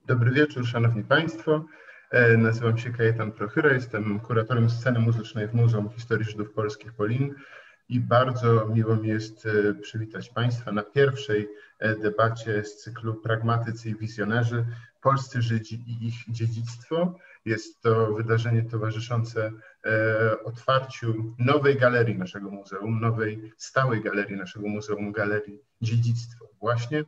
Dobry wieczór, Szanowni Państwo. Nazywam się Kajetan Prochyra, jestem kuratorem sceny muzycznej w Muzeum Historii Żydów Polskich Polin i bardzo miło mi jest przywitać Państwa na pierwszej debacie z cyklu Pragmatycy i Wizjonerzy – Polscy Żydzi i ich dziedzictwo. Jest to wydarzenie towarzyszące otwarciu nowej galerii naszego muzeum, nowej stałej galerii naszego muzeum, Galerii Dziedzictwo właśnie.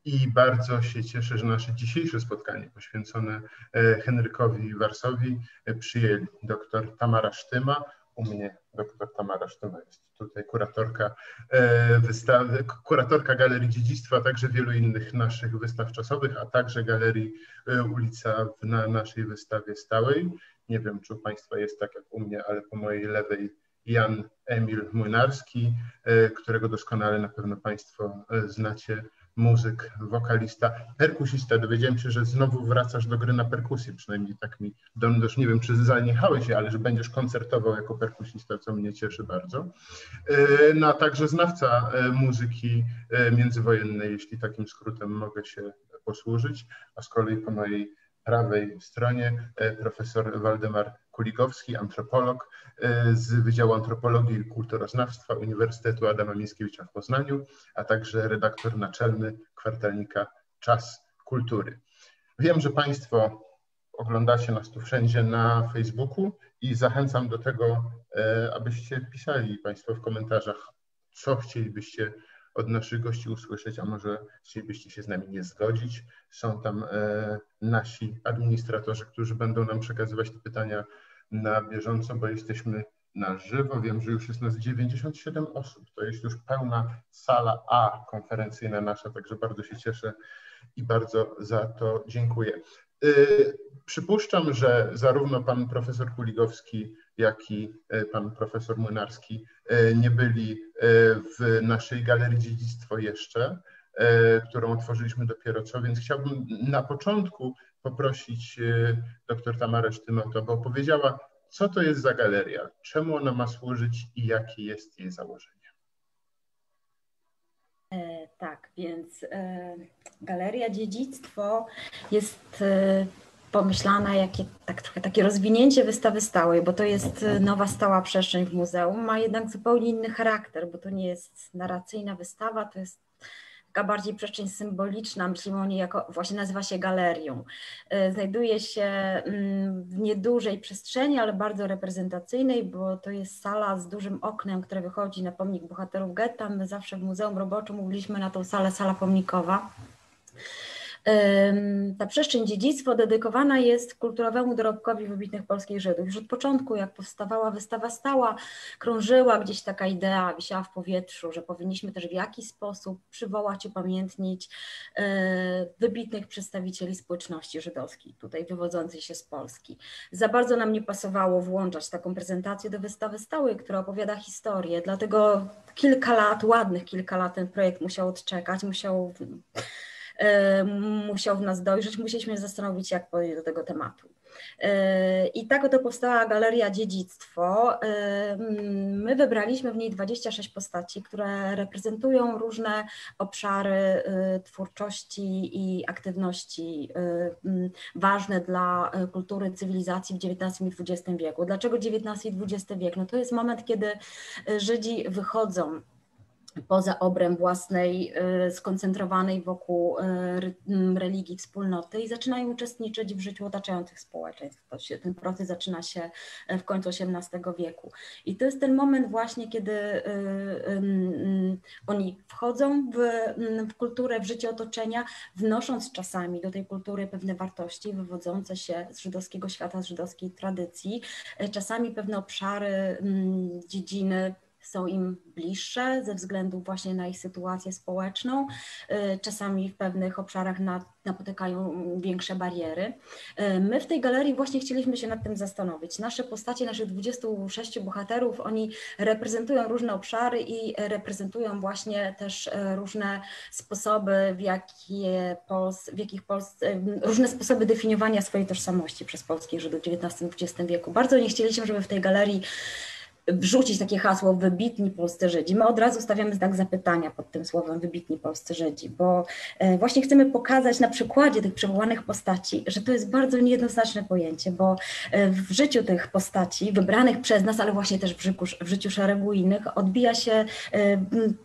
I bardzo się cieszę, że nasze dzisiejsze spotkanie poświęcone Henrykowi Warsowi przyjęli dr Tamara Sztyma. U mnie dr Tamara Sztyma jest tutaj kuratorka wystawy, kuratorka Galerii Dziedzictwa, a także wielu innych naszych wystaw czasowych, a także Galerii Ulica na naszej wystawie stałej. Nie wiem, czy u Państwa jest tak jak u mnie, ale po mojej lewej Jan Emil Młynarski, którego doskonale na pewno Państwo znacie. Muzyk, wokalista, perkusista. Dowiedziałem się, że znowu wracasz do gry na perkusji, przynajmniej tak mi donosz. Nie wiem, czy zaniechałeś się, ale że będziesz koncertował jako perkusista, co mnie cieszy bardzo. No a także znawca muzyki międzywojennej, jeśli takim skrótem mogę się posłużyć, a z kolei po mojej prawej stronie profesor Waldemar Kuligowski, antropolog z Wydziału Antropologii i Kulturoznawstwa Uniwersytetu Adama Mickiewicza w Poznaniu, a także redaktor naczelny kwartalnika Czas Kultury. Wiem, że Państwo oglądacie nas tu wszędzie na Facebooku i zachęcam do tego, abyście pisali Państwo w komentarzach, co chcielibyście od naszych gości usłyszeć, a może chcielibyście się z nami nie zgodzić. Są tam nasi administratorzy, którzy będą nam przekazywać te pytania na bieżąco, bo jesteśmy na żywo. Wiem, że już jest nas 97 osób. To jest już pełna sala A konferencyjna nasza, także bardzo się cieszę i bardzo za to dziękuję. Przypuszczam, że zarówno pan profesor Kuligowski, jak i pan profesor Młynarski nie byli w naszej Galerii Dziedzictwo jeszcze, którą otworzyliśmy dopiero co, więc chciałbym na początku poprosić dr Tamarę Sztymę, aby opowiedziała, co to jest za galeria, czemu ona ma służyć i jakie jest jej założenie. Tak, więc Galeria Dziedzictwo jest pomyślana trochę takie rozwinięcie wystawy stałej, bo to jest nowa stała przestrzeń w muzeum, ma jednak zupełnie inny charakter, bo to nie jest narracyjna wystawa, to jest taka bardziej przestrzeń symboliczna, myślimy o niej jako, właśnie nazywa się galerią. Znajduje się w niedużej przestrzeni, ale bardzo reprezentacyjnej, bo to jest sala z dużym oknem, które wychodzi na pomnik bohaterów getta. My zawsze w Muzeum Roboczym mówiliśmy na tą salę, sala pomnikowa. Ta przestrzeń dziedzictwo dedykowana jest kulturowemu dorobkowi wybitnych polskich Żydów. Już od początku, jak powstawała wystawa stała, krążyła gdzieś taka idea, wisiała w powietrzu, że powinniśmy też w jakiś sposób przywołać, upamiętnić wybitnych przedstawicieli społeczności żydowskiej, tutaj wywodzącej się z Polski. Za bardzo nam nie pasowało włączać taką prezentację do wystawy stałej, która opowiada historię, dlatego kilka lat, ładnych kilka lat ten projekt musiał odczekać, musiał w nas dojrzeć, musieliśmy się zastanowić, jak podejść do tego tematu. I tak oto powstała Galeria Dziedzictwo. My wybraliśmy w niej 26 postaci, które reprezentują różne obszary twórczości i aktywności ważne dla kultury, cywilizacji w XIX i XX wieku. Dlaczego XIX i XX wiek? No to jest moment, kiedy Żydzi wychodzą poza obręb własnej, skoncentrowanej wokół religii wspólnoty i zaczynają uczestniczyć w życiu otaczających społeczeństw. Ten proces zaczyna się w końcu XVIII wieku. I to jest ten moment właśnie, kiedy oni wchodzą w kulturę, w życie otoczenia, wnosząc czasami do tej kultury pewne wartości wywodzące się z żydowskiego świata, z żydowskiej tradycji, czasami pewne obszary, dziedziny są im bliższe ze względu właśnie na ich sytuację społeczną. Czasami w pewnych obszarach napotykają większe bariery. My w tej galerii właśnie chcieliśmy się nad tym zastanowić. Nasze postacie, naszych 26 bohaterów, oni reprezentują różne obszary i reprezentują właśnie też różne sposoby, różne sposoby definiowania swojej tożsamości przez polskich Żydów w XIX-XX wieku. Bardzo nie chcieliśmy, żeby w tej galerii wrzucić takie hasło wybitni polscy Żydzi. My od razu stawiamy znak zapytania pod tym słowem wybitni polscy Żydzi, bo właśnie chcemy pokazać na przykładzie tych przywołanych postaci, że to jest bardzo niejednoznaczne pojęcie, bo w życiu tych postaci, wybranych przez nas, ale właśnie też w życiu szeregu innych, odbija się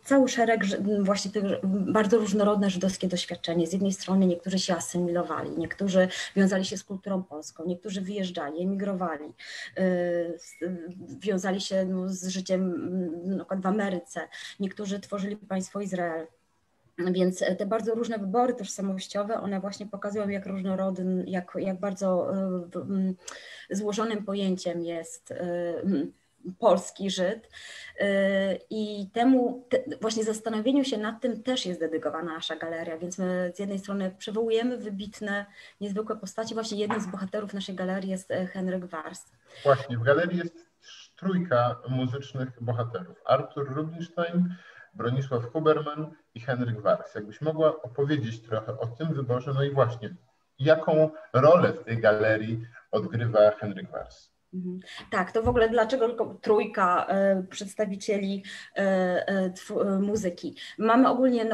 cały szereg właśnie tych bardzo różnorodne żydowskie doświadczenie. Z jednej strony niektórzy się asymilowali, niektórzy wiązali się z kulturą polską, niektórzy wyjeżdżali, emigrowali, wiązali się z życiem na przykład w Ameryce, niektórzy tworzyli państwo Izrael. Więc te bardzo różne wybory tożsamościowe, one właśnie pokazują, jak różnorodny, jak bardzo złożonym pojęciem jest polski Żyd. I temu właśnie zastanowieniu się nad tym też jest dedykowana nasza galeria, więc my z jednej strony przywołujemy wybitne, niezwykłe postaci. Właśnie jednym z bohaterów naszej galerii jest Henryk Wars. Właśnie, w galerii jest trójka muzycznych bohaterów. Artur Rubinstein, Bronisław Huberman i Henryk Wars. Jakbyś mogła opowiedzieć trochę o tym wyborze, no i właśnie, jaką rolę w tej galerii odgrywa Henryk Wars? Tak, to w ogóle dlaczego tylko trójka przedstawicieli muzyki? Mamy ogólnie,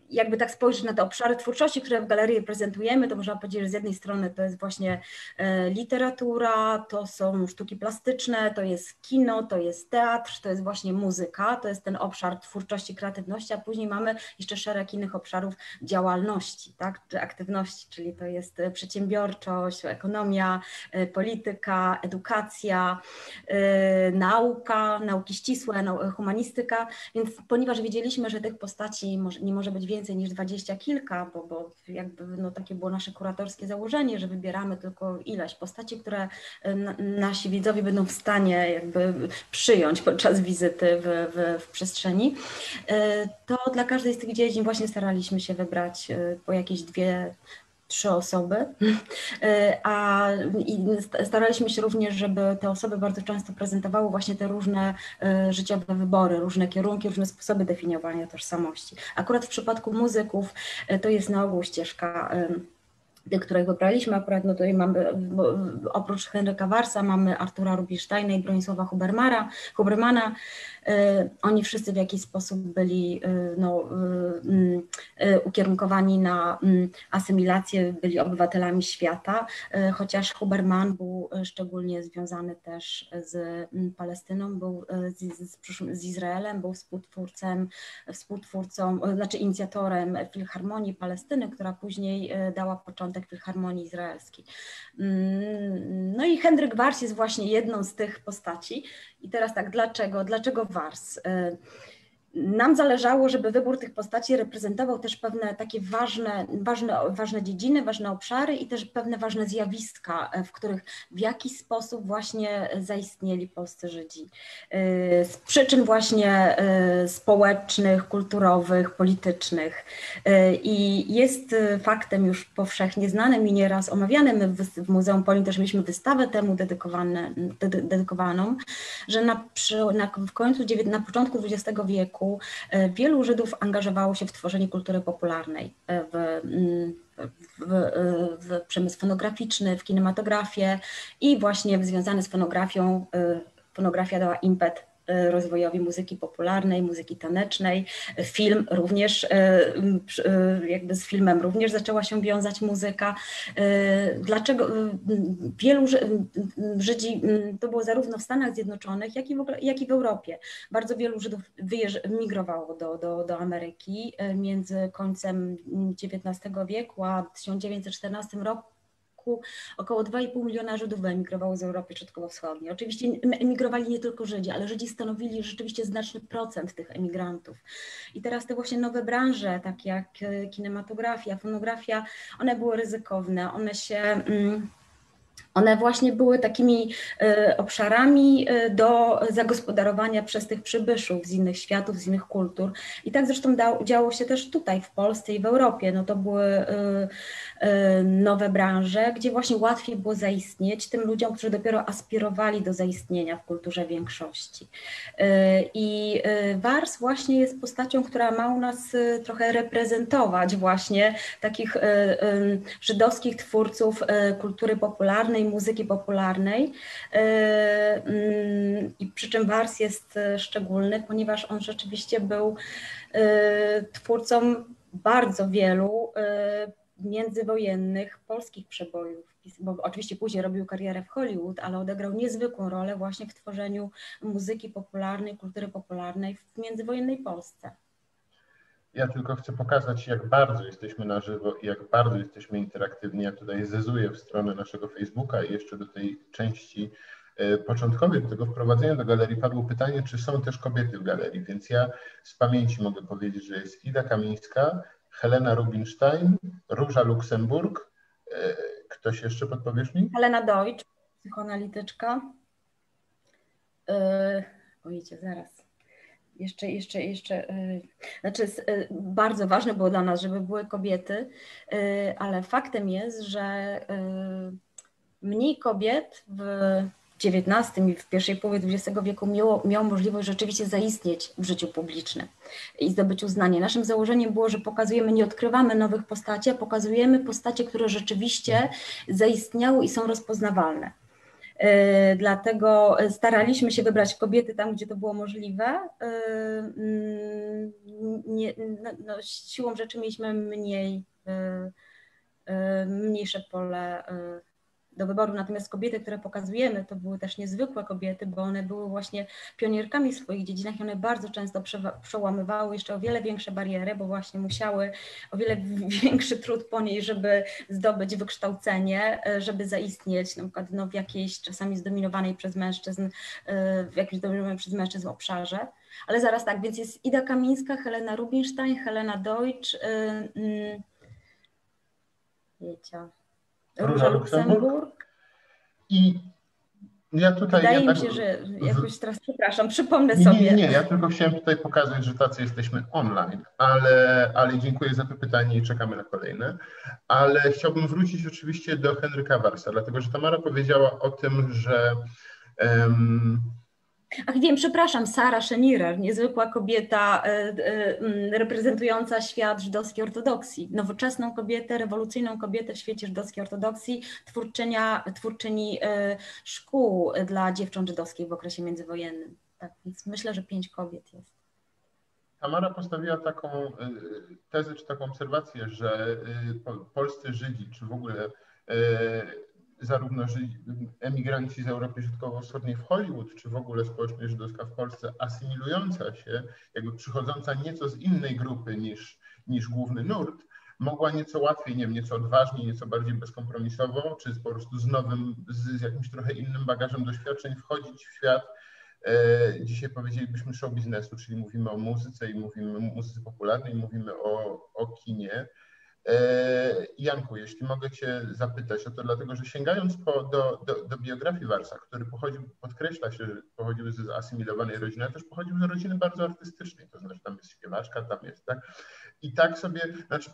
jakby tak spojrzeć na te obszary twórczości, które w galerii prezentujemy, to można powiedzieć, że z jednej strony to jest właśnie literatura, to są sztuki plastyczne, to jest kino, to jest teatr, to jest właśnie muzyka, to jest ten obszar twórczości, kreatywności, a później mamy jeszcze szereg innych obszarów działalności, tak, czy aktywności, czyli to jest przedsiębiorczość, ekonomia, polityka, edukacja, nauka, nauki ścisłe, humanistyka, więc ponieważ wiedzieliśmy, że tych postaci nie może być więcej niż 20 kilka, bo jakby takie było nasze kuratorskie założenie, że wybieramy tylko ileś postaci, które nasi widzowie będą w stanie jakby przyjąć podczas wizyty w przestrzeni, to dla każdej z tych dziedzin właśnie staraliśmy się wybrać po jakieś 2-3 osoby, i staraliśmy się również, żeby te osoby bardzo często prezentowały właśnie te różne życiowe wybory, różne kierunki, różne sposoby definiowania tożsamości. Akurat w przypadku muzyków to jest na ogół ścieżka, tych, których wybraliśmy. Akurat tutaj mamy, oprócz Henryka Warsa, mamy Artura Rubinsteina i Bronisława Hubermana. Oni wszyscy w jakiś sposób byli ukierunkowani na asymilację, byli obywatelami świata, chociaż Huberman był szczególnie związany też z Palestyną, był z Izraelem, był współtwórcą, znaczy inicjatorem Filharmonii Palestyny, która później dała początek Filharmonii Izraelskiej. No i Henryk Wars jest właśnie jedną z tych postaci. I teraz tak, dlaczego Wars? Nam zależało, żeby wybór tych postaci reprezentował też pewne takie ważne dziedziny, ważne obszary i też pewne ważne zjawiska, w których w jakiś sposób właśnie zaistnieli polscy Żydzi. Z przyczyn właśnie społecznych, kulturowych, politycznych. I jest faktem już powszechnie znanym i nieraz omawianym, my w Muzeum Polin też mieliśmy wystawę temu dedykowaną, że na początku XX wieku wielu Żydów angażowało się w tworzenie kultury popularnej, w przemysł fonograficzny, w kinematografię i właśnie związane z fonografią, fonografia dała impet rozwojowi muzyki popularnej, muzyki tanecznej. Film również, jakby z filmem również zaczęła się wiązać muzyka. Dlaczego wielu Żydzi, to było zarówno w Stanach Zjednoczonych, jak i w Europie. Bardzo wielu Żydów migrowało do Ameryki między końcem XIX wieku a 1914 roku. Około 2,5 miliona Żydów wyemigrowało z Europy Środkowo-Wschodniej. Oczywiście emigrowali nie tylko Żydzi, ale Żydzi stanowili rzeczywiście znaczny procent tych emigrantów. I teraz te właśnie nowe branże, takie jak kinematografia, fonografia, one były ryzykowne, one właśnie były takimi obszarami do zagospodarowania przez tych przybyszów z innych światów, z innych kultur. I tak zresztą działo się też tutaj w Polsce i w Europie. No to były nowe branże, gdzie właśnie łatwiej było zaistnieć tym ludziom, którzy dopiero aspirowali do zaistnienia w kulturze większości. I Wars właśnie jest postacią, która ma u nas trochę reprezentować właśnie takich żydowskich twórców kultury popularnej, samej muzyki popularnej. I przy czym Wars jest szczególny, ponieważ on rzeczywiście był twórcą bardzo wielu międzywojennych polskich przebojów, bo oczywiście później robił karierę w Hollywood, ale odegrał niezwykłą rolę właśnie w tworzeniu muzyki popularnej, kultury popularnej w międzywojennej Polsce. Ja tylko chcę pokazać, jak bardzo jesteśmy na żywo i jak bardzo jesteśmy interaktywni. Ja tutaj zezuję w stronę naszego Facebooka i jeszcze do tej części początkowej, do tego wprowadzenia do galerii padło pytanie, czy są też kobiety w galerii, więc ja z pamięci mogę powiedzieć, że jest Ida Kamińska, Helena Rubinstein, Róża Luksemburg. Ktoś jeszcze, podpowiesz mi? Helena Deutsch, psychoanalityczka. Ojcie, zaraz. Znaczy bardzo ważne było dla nas, żeby były kobiety, ale faktem jest, że mniej kobiet w XIX i w pierwszej połowie XX wieku miało możliwość rzeczywiście zaistnieć w życiu publicznym i zdobyć uznanie. Naszym założeniem było, że pokazujemy, nie odkrywamy nowych postaci, a pokazujemy postacie, które rzeczywiście zaistniały i są rozpoznawalne. Dlatego staraliśmy się wybrać kobiety tam, gdzie to było możliwe. Siłą rzeczy mieliśmy mniejsze pole do wyboru, natomiast kobiety, które pokazujemy, to były też niezwykłe kobiety, bo one były właśnie pionierkami w swoich dziedzinach i one bardzo często przełamywały jeszcze o wiele większe bariery, bo właśnie musiały o wiele większy trud ponieść, żeby zdobyć wykształcenie, żeby zaistnieć na przykład w jakiejś czasami zdominowanej przez mężczyzn, w jakimś zdominowanym przez mężczyzn obszarze. Ale zaraz tak, więc jest Ida Kamińska, Helena Rubinstein, Helena Deutsch, Róża Luksemburg. I ja tutaj... Wydaje mi się, że jakoś teraz, przepraszam, przypomnę sobie. Nie, ja tylko chciałem tutaj pokazać, że tacy jesteśmy online, ale dziękuję za to pytanie i czekamy na kolejne. Ale chciałbym wrócić oczywiście do Henryka Warsa, dlatego że Tamara powiedziała o tym, że... Ach wiem, przepraszam, Sara Schenirer, niezwykła kobieta reprezentująca świat żydowskiej ortodoksji, nowoczesną kobietę, rewolucyjną kobietę w świecie żydowskiej ortodoksji, twórczyni szkół dla dziewcząt żydowskich w okresie międzywojennym. Tak, więc myślę, że 5 kobiet jest. Tamara postawiła taką tezę czy taką obserwację, że polscy Żydzi, czy w ogóle zarówno emigranci z Europy Środkowo-Wschodniej w Hollywood, czy w ogóle społeczność żydowska w Polsce asymilująca się, jakby przychodząca nieco z innej grupy niż główny nurt, mogła nieco łatwiej, nie wiem, nieco odważniej, nieco bardziej bezkompromisowo, czy po prostu z jakimś trochę innym bagażem doświadczeń wchodzić w świat, dzisiaj powiedzielibyśmy show biznesu, czyli mówimy o muzyce i mówimy o muzyce popularnej, mówimy o kinie. Janku, jeśli mogę Cię zapytać o to, dlatego że sięgając do biografii Warsa, który podkreśla się, że pochodził z asymilowanej rodziny, ale też pochodził z rodziny bardzo artystycznej, to znaczy tam jest śpiewaczka, tam jest, tak? I tak sobie, znaczy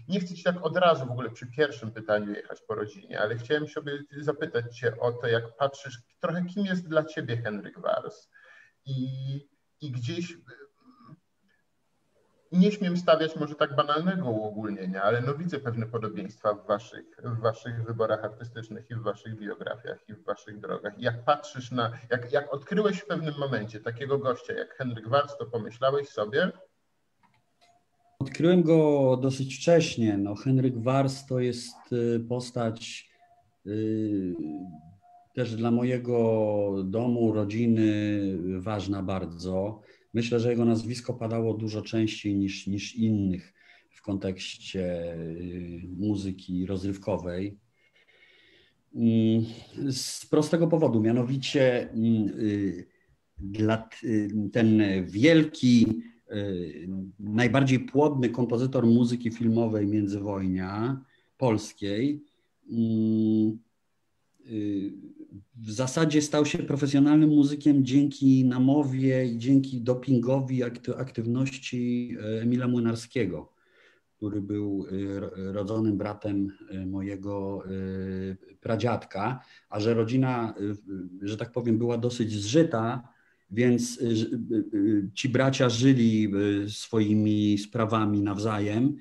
nie chcę Ci tak od razu w ogóle przy pierwszym pytaniu jechać po rodzinie, ale chciałem sobie zapytać Cię o to, jak patrzysz, trochę kim jest dla Ciebie Henryk Wars i gdzieś... Nie śmiem stawiać może tak banalnego uogólnienia, ale no widzę pewne podobieństwa w waszych wyborach artystycznych i w waszych biografiach i w waszych drogach. I jak patrzysz jak odkryłeś w pewnym momencie takiego gościa jak Henryk Wars, to pomyślałeś sobie? Odkryłem go dosyć wcześnie. No, Henryk Wars to jest postać też dla mojego domu, rodziny ważna bardzo. Myślę, że jego nazwisko padało dużo częściej niż innych w kontekście muzyki rozrywkowej. Z prostego powodu, mianowicie ten wielki, najbardziej płodny kompozytor muzyki filmowej międzywojnia polskiej w zasadzie stał się profesjonalnym muzykiem dzięki namowie i dzięki dopingowi aktywności Emila Młynarskiego, który był rodzonym bratem mojego pradziadka, a że rodzina, że tak powiem, była dosyć zżyta, więc ci bracia żyli swoimi sprawami nawzajem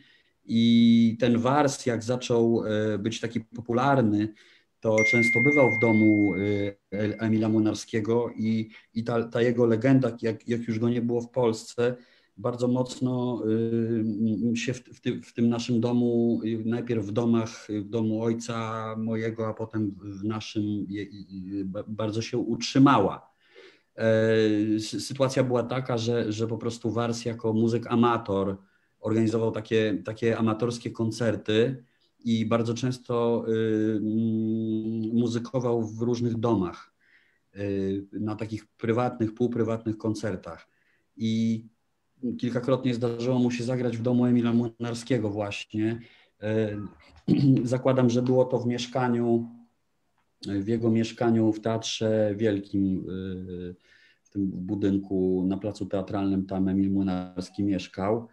i ten Wars, jak zaczął być taki popularny, to często bywał w domu Emila Młynarskiego i ta jego legenda, jak już go nie było w Polsce, bardzo mocno się w tym naszym domu, najpierw w domu ojca mojego, a potem w naszym, bardzo się utrzymała. Sytuacja była taka, że po prostu Wars jako muzyk amator organizował takie amatorskie koncerty i bardzo często muzykował w różnych domach, na takich prywatnych, półprywatnych koncertach. I kilkakrotnie zdarzyło mu się zagrać w domu Emila Młynarskiego właśnie. Zakładam, że było to w jego mieszkaniu w Teatrze Wielkim, w tym budynku na Placu Teatralnym, tam Emil Młynarski mieszkał.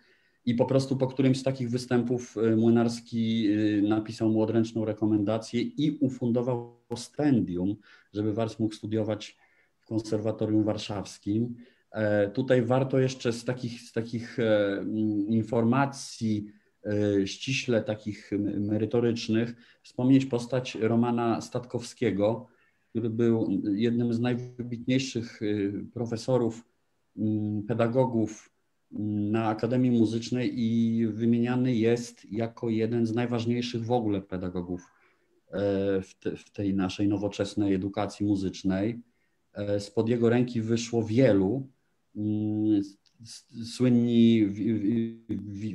I po prostu po którymś z takich występów Młynarski napisał mu odręczną rekomendację i ufundował stypendium, żeby Wars mógł studiować w Konserwatorium Warszawskim. Tutaj warto jeszcze z takich informacji ściśle takich merytorycznych wspomnieć postać Romana Statkowskiego, który był jednym z najwybitniejszych profesorów, pedagogów na Akademii Muzycznej i wymieniany jest jako jeden z najważniejszych w ogóle pedagogów w tej naszej nowoczesnej edukacji muzycznej. Spod jego ręki wyszło wielu. Słynni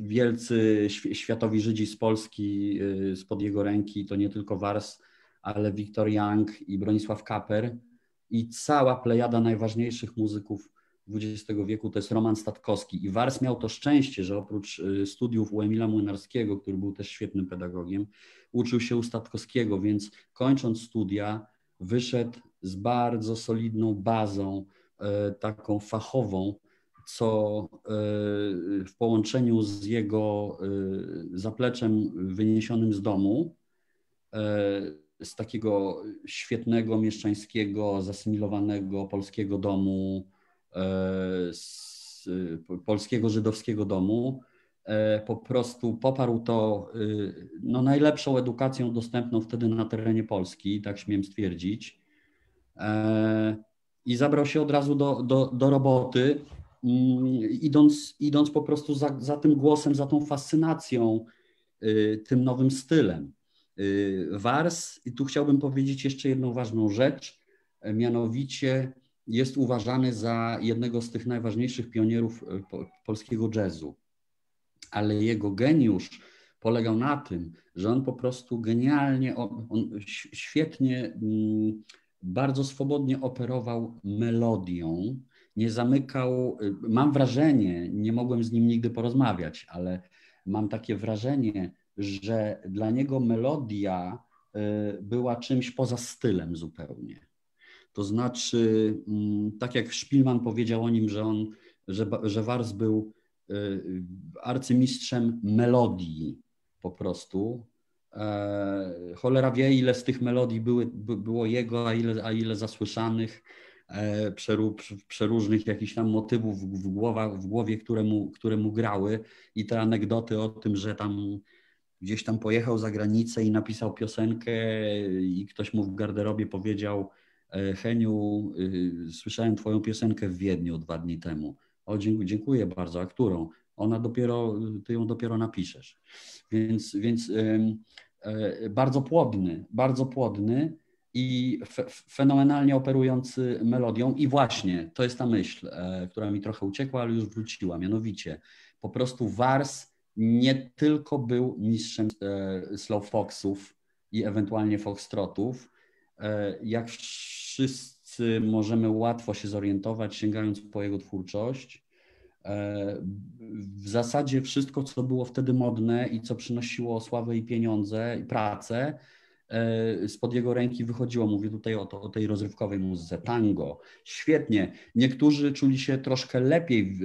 wielcy światowi Żydzi z Polski spod jego ręki to nie tylko Wars, ale Wiktor Young i Bronisław Kaper i cała plejada najważniejszych muzyków XX wieku to jest Roman Statkowski. I Wars miał to szczęście, że oprócz studiów u Emila Młynarskiego, który był też świetnym pedagogiem, uczył się u Statkowskiego, więc kończąc studia wyszedł z bardzo solidną bazą, taką fachową, co w połączeniu z jego zapleczem wyniesionym z domu, z takiego świetnego, mieszczańskiego, zasymilowanego polskiego domu, z polskiego żydowskiego domu, po prostu poparł to najlepszą edukacją dostępną wtedy na terenie Polski, tak śmiem stwierdzić. I zabrał się od razu do roboty, idąc po prostu za tym głosem, za tą fascynacją, tym nowym stylem. Wars, i tu chciałbym powiedzieć jeszcze jedną ważną rzecz, mianowicie jest uważany za jednego z tych najważniejszych pionierów polskiego jazzu. Ale jego geniusz polegał na tym, że on po prostu genialnie, on świetnie, bardzo swobodnie operował melodią, nie zamykał, mam wrażenie, nie mogłem z nim nigdy porozmawiać, ale mam takie wrażenie, że dla niego melodia była czymś poza stylem zupełnie. To znaczy, tak jak Szpilman powiedział o nim, że Wars był arcymistrzem melodii po prostu. Cholera wie, ile z tych melodii było jego, a ile zasłyszanych, przeróżnych jakichś tam motywów w głowie, które mu grały, i te anegdoty o tym, że tam gdzieś tam pojechał za granicę i napisał piosenkę i ktoś mu w garderobie powiedział: Heniu, słyszałem twoją piosenkę w Wiedniu 2 dni temu. O, dziękuję bardzo, a którą? Ty ją dopiero napiszesz. Więc bardzo płodny i fenomenalnie operujący melodią. I właśnie to jest ta myśl, która mi trochę uciekła, ale już wróciła. Mianowicie po prostu Wars nie tylko był mistrzem slow foxów i ewentualnie foxtrotów. Jak wszyscy możemy łatwo się zorientować, sięgając po jego twórczość, w zasadzie wszystko, co było wtedy modne i co przynosiło sławę i pieniądze i pracę, spod jego ręki wychodziło. Mówię tutaj o tej rozrywkowej muzyce, tango. Świetnie. Niektórzy czuli się troszkę lepiej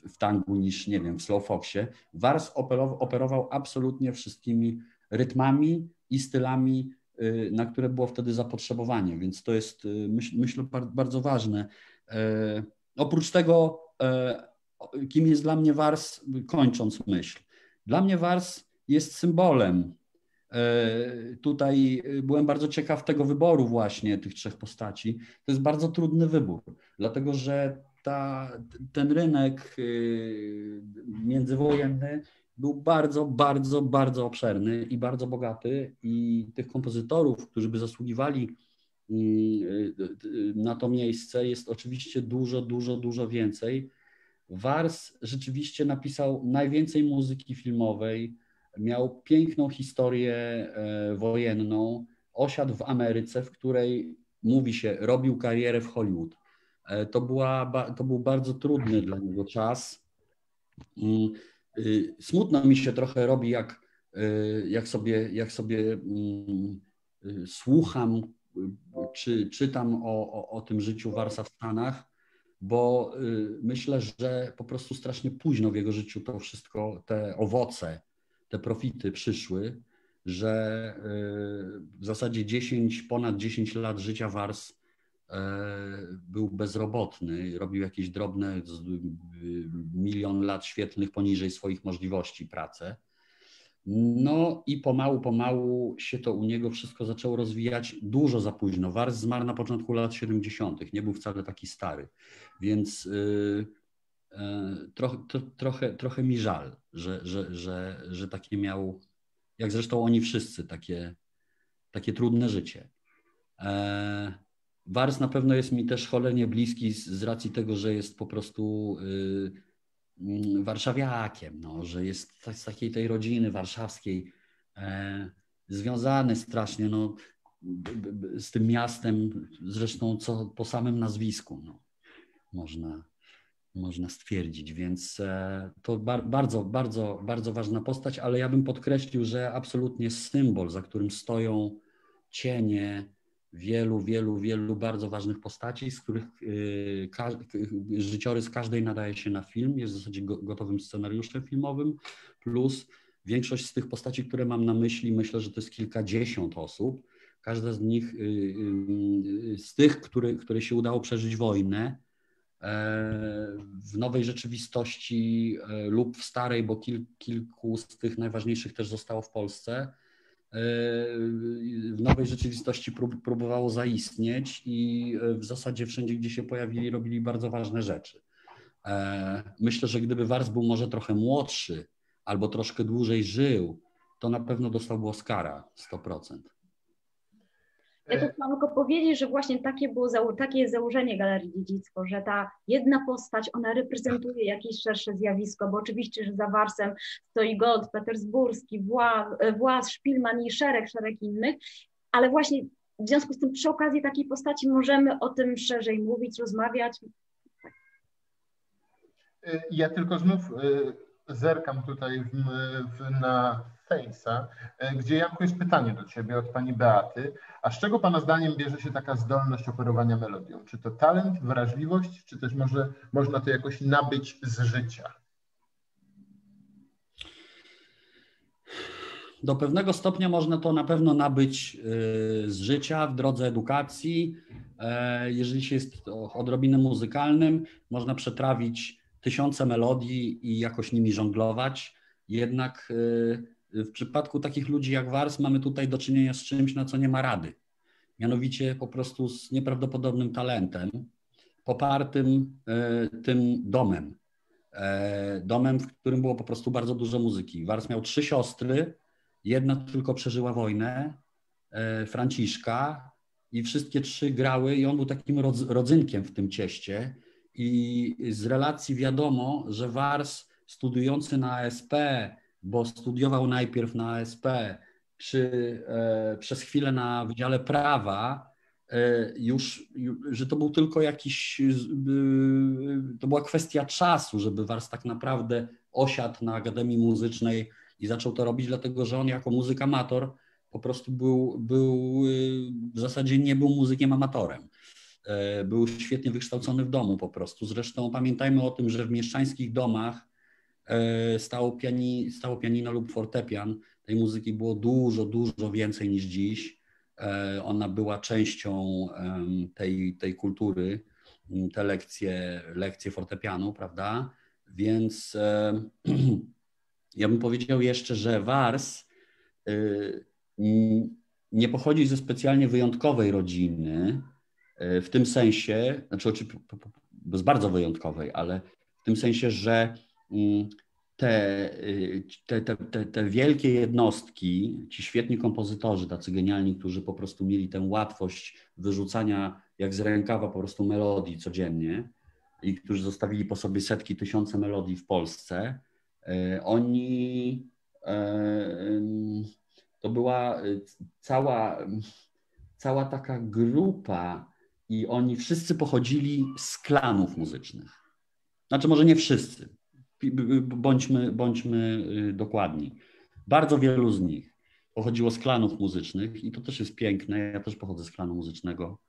w tangu niż, nie wiem, w slow foxie. Wars operował absolutnie wszystkimi rytmami i stylami, na które było wtedy zapotrzebowanie, więc to jest, myślę, bardzo ważne. Oprócz tego, kim jest dla mnie Wars, kończąc myśl. Dla mnie Wars jest symbolem Tutaj byłem bardzo ciekaw tego wyboru właśnie tych trzech postaci. To jest bardzo trudny wybór, dlatego że ten rynek międzywojenny był bardzo, bardzo, bardzo obszerny i bardzo bogaty i tych kompozytorów, którzy by zasługiwali na to miejsce jest oczywiście dużo, dużo, dużo więcej. Wars rzeczywiście napisał najwięcej muzyki filmowej, miał piękną historię wojenną, osiadł w Ameryce, w której mówi się, robił karierę w Hollywood. To był bardzo trudny dla niego czas. Smutno mi się trochę robi, jak sobie słucham czy czytam o tym życiu Warsa w Stanach, bo myślę, że po prostu strasznie późno w jego życiu to wszystko, te owoce, te profity przyszły, że w zasadzie ponad 10 lat życia Wars był bezrobotny, robił jakieś drobne, 1 000 000 lat świetlnych poniżej swoich możliwości pracę. No i pomału się to u niego wszystko zaczęło rozwijać dużo za późno. Wars zmarł na początku lat 70., nie był wcale taki stary, więc trochę mi żal, że takie miał, jak zresztą oni wszyscy, takie trudne życie. Wars na pewno jest mi też cholernie bliski z racji tego, że jest po prostu warszawiakiem, no, że jest z takiej tej rodziny warszawskiej, związany strasznie z tym miastem, zresztą co po samym nazwisku można stwierdzić, więc to bardzo, bardzo, bardzo ważna postać, ale ja bym podkreślił, że absolutnie symbol, za którym stoją cienie wielu bardzo ważnych postaci, z których życiorys każdej nadaje się na film, jest w zasadzie gotowym scenariuszem filmowym, plus większość z tych postaci, które mam na myśli, myślę, że to jest kilkadziesiąt osób. Każda z nich, z tych, które się udało przeżyć wojnę, w nowej rzeczywistości lub w starej, bo kilku z tych najważniejszych też zostało w Polsce, w nowej rzeczywistości próbowało zaistnieć i w zasadzie wszędzie, gdzie się pojawili, robili bardzo ważne rzeczy. Myślę, że gdyby Wars był może trochę młodszy albo troszkę dłużej żył, to na pewno dostałby Oscara 100%. Ja tu chciałam tylko powiedzieć, że właśnie takie jest założenie Galerii Dziedzictwo, że ta jedna postać, ona reprezentuje jakieś szersze zjawisko, bo oczywiście, że za Warsem stoi Gold, Petersburski, Włas, Szpilman i szereg innych, ale właśnie w związku z tym przy okazji takiej postaci możemy o tym szerzej mówić, rozmawiać. Ja tylko znów zerkam tutaj na Face'a, gdzie Janku jest pytanie do Ciebie od Pani Beaty. A z czego Pana zdaniem bierze się taka zdolność operowania melodią? Czy to talent, wrażliwość, czy też można to jakoś nabyć z życia? Do pewnego stopnia można to na pewno nabyć z życia w drodze edukacji. Jeżeli się jest odrobinę muzykalnym, można przetrawić tysiące melodii i jakoś nimi żonglować. Jednak w przypadku takich ludzi jak Wars mamy tutaj do czynienia z czymś, na co nie ma rady. Mianowicie po prostu z nieprawdopodobnym talentem, popartym tym domem. Domem, w którym było po prostu bardzo dużo muzyki. Wars miał 3 siostry, jedna tylko przeżyła wojnę, Franciszka, i wszystkie 3 grały i on był takim rodzynkiem w tym cieście. I z relacji wiadomo, że Wars studiujący na ASP, bo studiował najpierw na ASP, czy przez chwilę na Wydziale Prawa, że to był tylko to była kwestia czasu, żeby Wars tak naprawdę osiadł na Akademii Muzycznej i zaczął to robić, dlatego że on jako muzyk amator po prostu w zasadzie nie był muzykiem amatorem. Był świetnie wykształcony w domu po prostu. Zresztą pamiętajmy o tym, że w mieszczańskich domach stało pianino lub fortepian. Tej muzyki było dużo, dużo więcej niż dziś. Ona była częścią tej kultury, te lekcje fortepianu, prawda? Więc ja bym powiedział jeszcze, że Wars nie pochodzi ze specjalnie wyjątkowej rodziny, w tym sensie, znaczy z bardzo wyjątkowej, ale w tym sensie, że te wielkie jednostki, ci świetni kompozytorzy, tacy genialni, którzy po prostu mieli tę łatwość wyrzucania jak z rękawa po prostu melodii codziennie i którzy zostawili po sobie setki, tysiące melodii w Polsce, oni, to była cała taka grupa i oni wszyscy pochodzili z klanów muzycznych. Znaczy może nie wszyscy, bądźmy dokładni. Bardzo wielu z nich pochodziło z klanów muzycznych i to też jest piękne. Ja też pochodzę z klanu muzycznego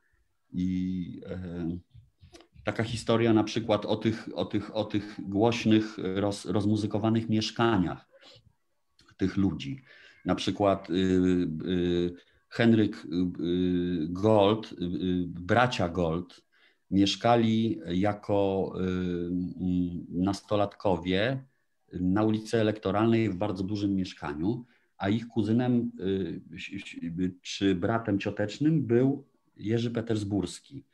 i taka historia na przykład o tych głośnych, rozmuzykowanych mieszkaniach tych ludzi. Na przykład Henryk Gold, bracia Gold mieszkali jako nastolatkowie na ulicy Elektoralnej w bardzo dużym mieszkaniu, a ich kuzynem czy bratem ciotecznym był Jerzy Petersburski.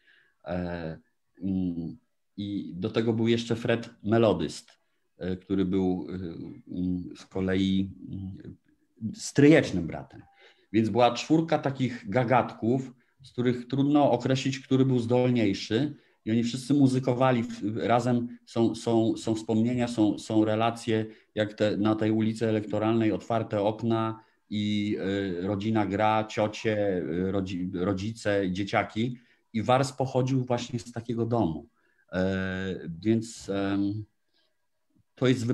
I do tego był jeszcze Fred Melodyst, który był z kolei stryjecznym bratem. Więc była 4 takich gagatków, z których trudno określić, który był zdolniejszy i oni wszyscy muzykowali razem, są wspomnienia, są relacje, jak na tej ulicy Elektoralnej, otwarte okna i rodzina gra, ciocie, rodzice, dzieciaki i Wars pochodził właśnie z takiego domu. Więc to jest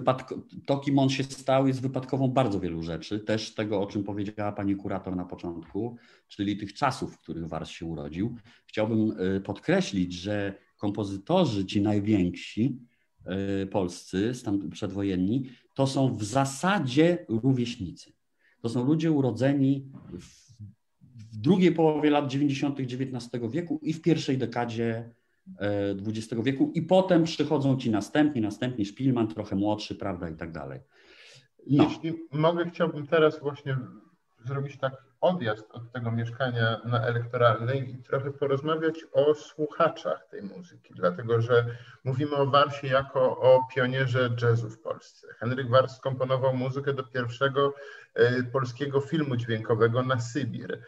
to, kim on się stał, jest wypadkową bardzo wielu rzeczy, też tego, o czym powiedziała pani kurator na początku, czyli tych czasów, w których Wars się urodził. Chciałbym podkreślić, że kompozytorzy ci najwięksi polscy, przedwojenni, to są w zasadzie rówieśnicy. To są ludzie urodzeni w drugiej połowie lat 90. XIX wieku i w pierwszej dekadzie XX wieku i potem przychodzą ci następni, Szpilman, trochę młodszy, prawda, i tak dalej. No. Jeśli mogę, chciałbym teraz właśnie zrobić taki odjazd od tego mieszkania na Elektoralnej i trochę porozmawiać o słuchaczach tej muzyki, dlatego że mówimy o Warsie jako o pionierze jazzu w Polsce. Henryk Wars skomponował muzykę do pierwszego polskiego filmu dźwiękowego Na Sybir.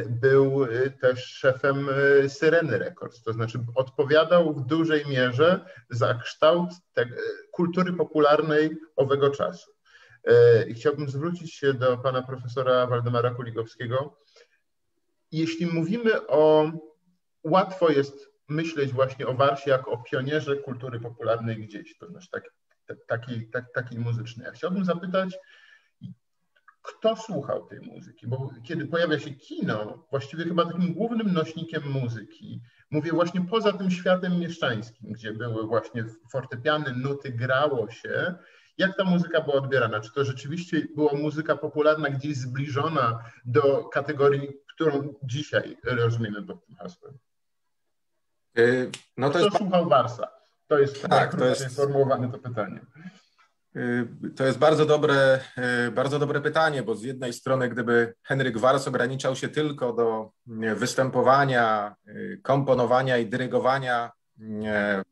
Był też szefem Syreny Records, to znaczy odpowiadał w dużej mierze za kształt kultury popularnej owego czasu. I chciałbym zwrócić się do pana profesora Waldemara Kuligowskiego. Jeśli mówimy łatwo jest myśleć właśnie o Warsie jako o pionierze kultury popularnej gdzieś, to znaczy takiej muzycznej. Ja chciałbym zapytać, kto słuchał tej muzyki? Bo kiedy pojawia się kino, właściwie chyba takim głównym nośnikiem muzyki, mówię właśnie poza tym światem mieszczańskim, gdzie były właśnie fortepiany, nuty, grało się, jak ta muzyka była odbierana? Czy to rzeczywiście była muzyka popularna, gdzieś zbliżona do kategorii, którą dzisiaj rozumiemy pod tym hasłem? No to kto słuchał Warsa? To jest sformułowane to pytanie. To jest bardzo dobre pytanie, bo z jednej strony, gdyby Henryk Wars ograniczał się tylko do występowania, komponowania i dyrygowania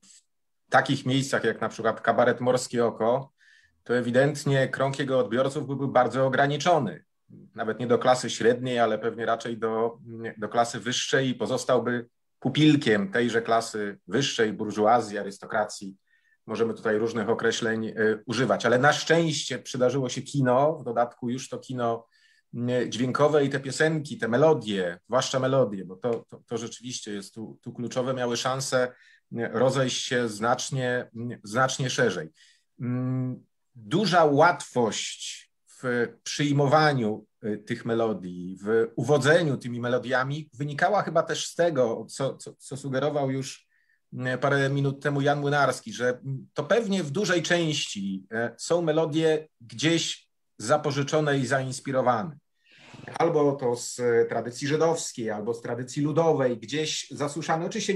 w takich miejscach jak na przykład kabaret Morskie Oko, to ewidentnie krąg jego odbiorców byłby bardzo ograniczony. Nawet nie do klasy średniej, ale pewnie raczej do klasy wyższej i pozostałby pupilkiem tejże klasy wyższej, burżuazji, arystokracji. Możemy tutaj różnych określeń używać, ale na szczęście przydarzyło się kino, w dodatku już to kino dźwiękowe i te piosenki, te melodie, zwłaszcza melodie, bo to rzeczywiście jest tu kluczowe, miały szansę rozejść się znacznie szerzej. Duża łatwość w przyjmowaniu tych melodii, w uwodzeniu tymi melodiami wynikała chyba też z tego, co sugerował już parę minut temu Jan Młynarski, że to pewnie w dużej części są melodie gdzieś zapożyczone i zainspirowane. Albo to z tradycji żydowskiej, albo z tradycji ludowej, gdzieś zasłyszane. Oczywiście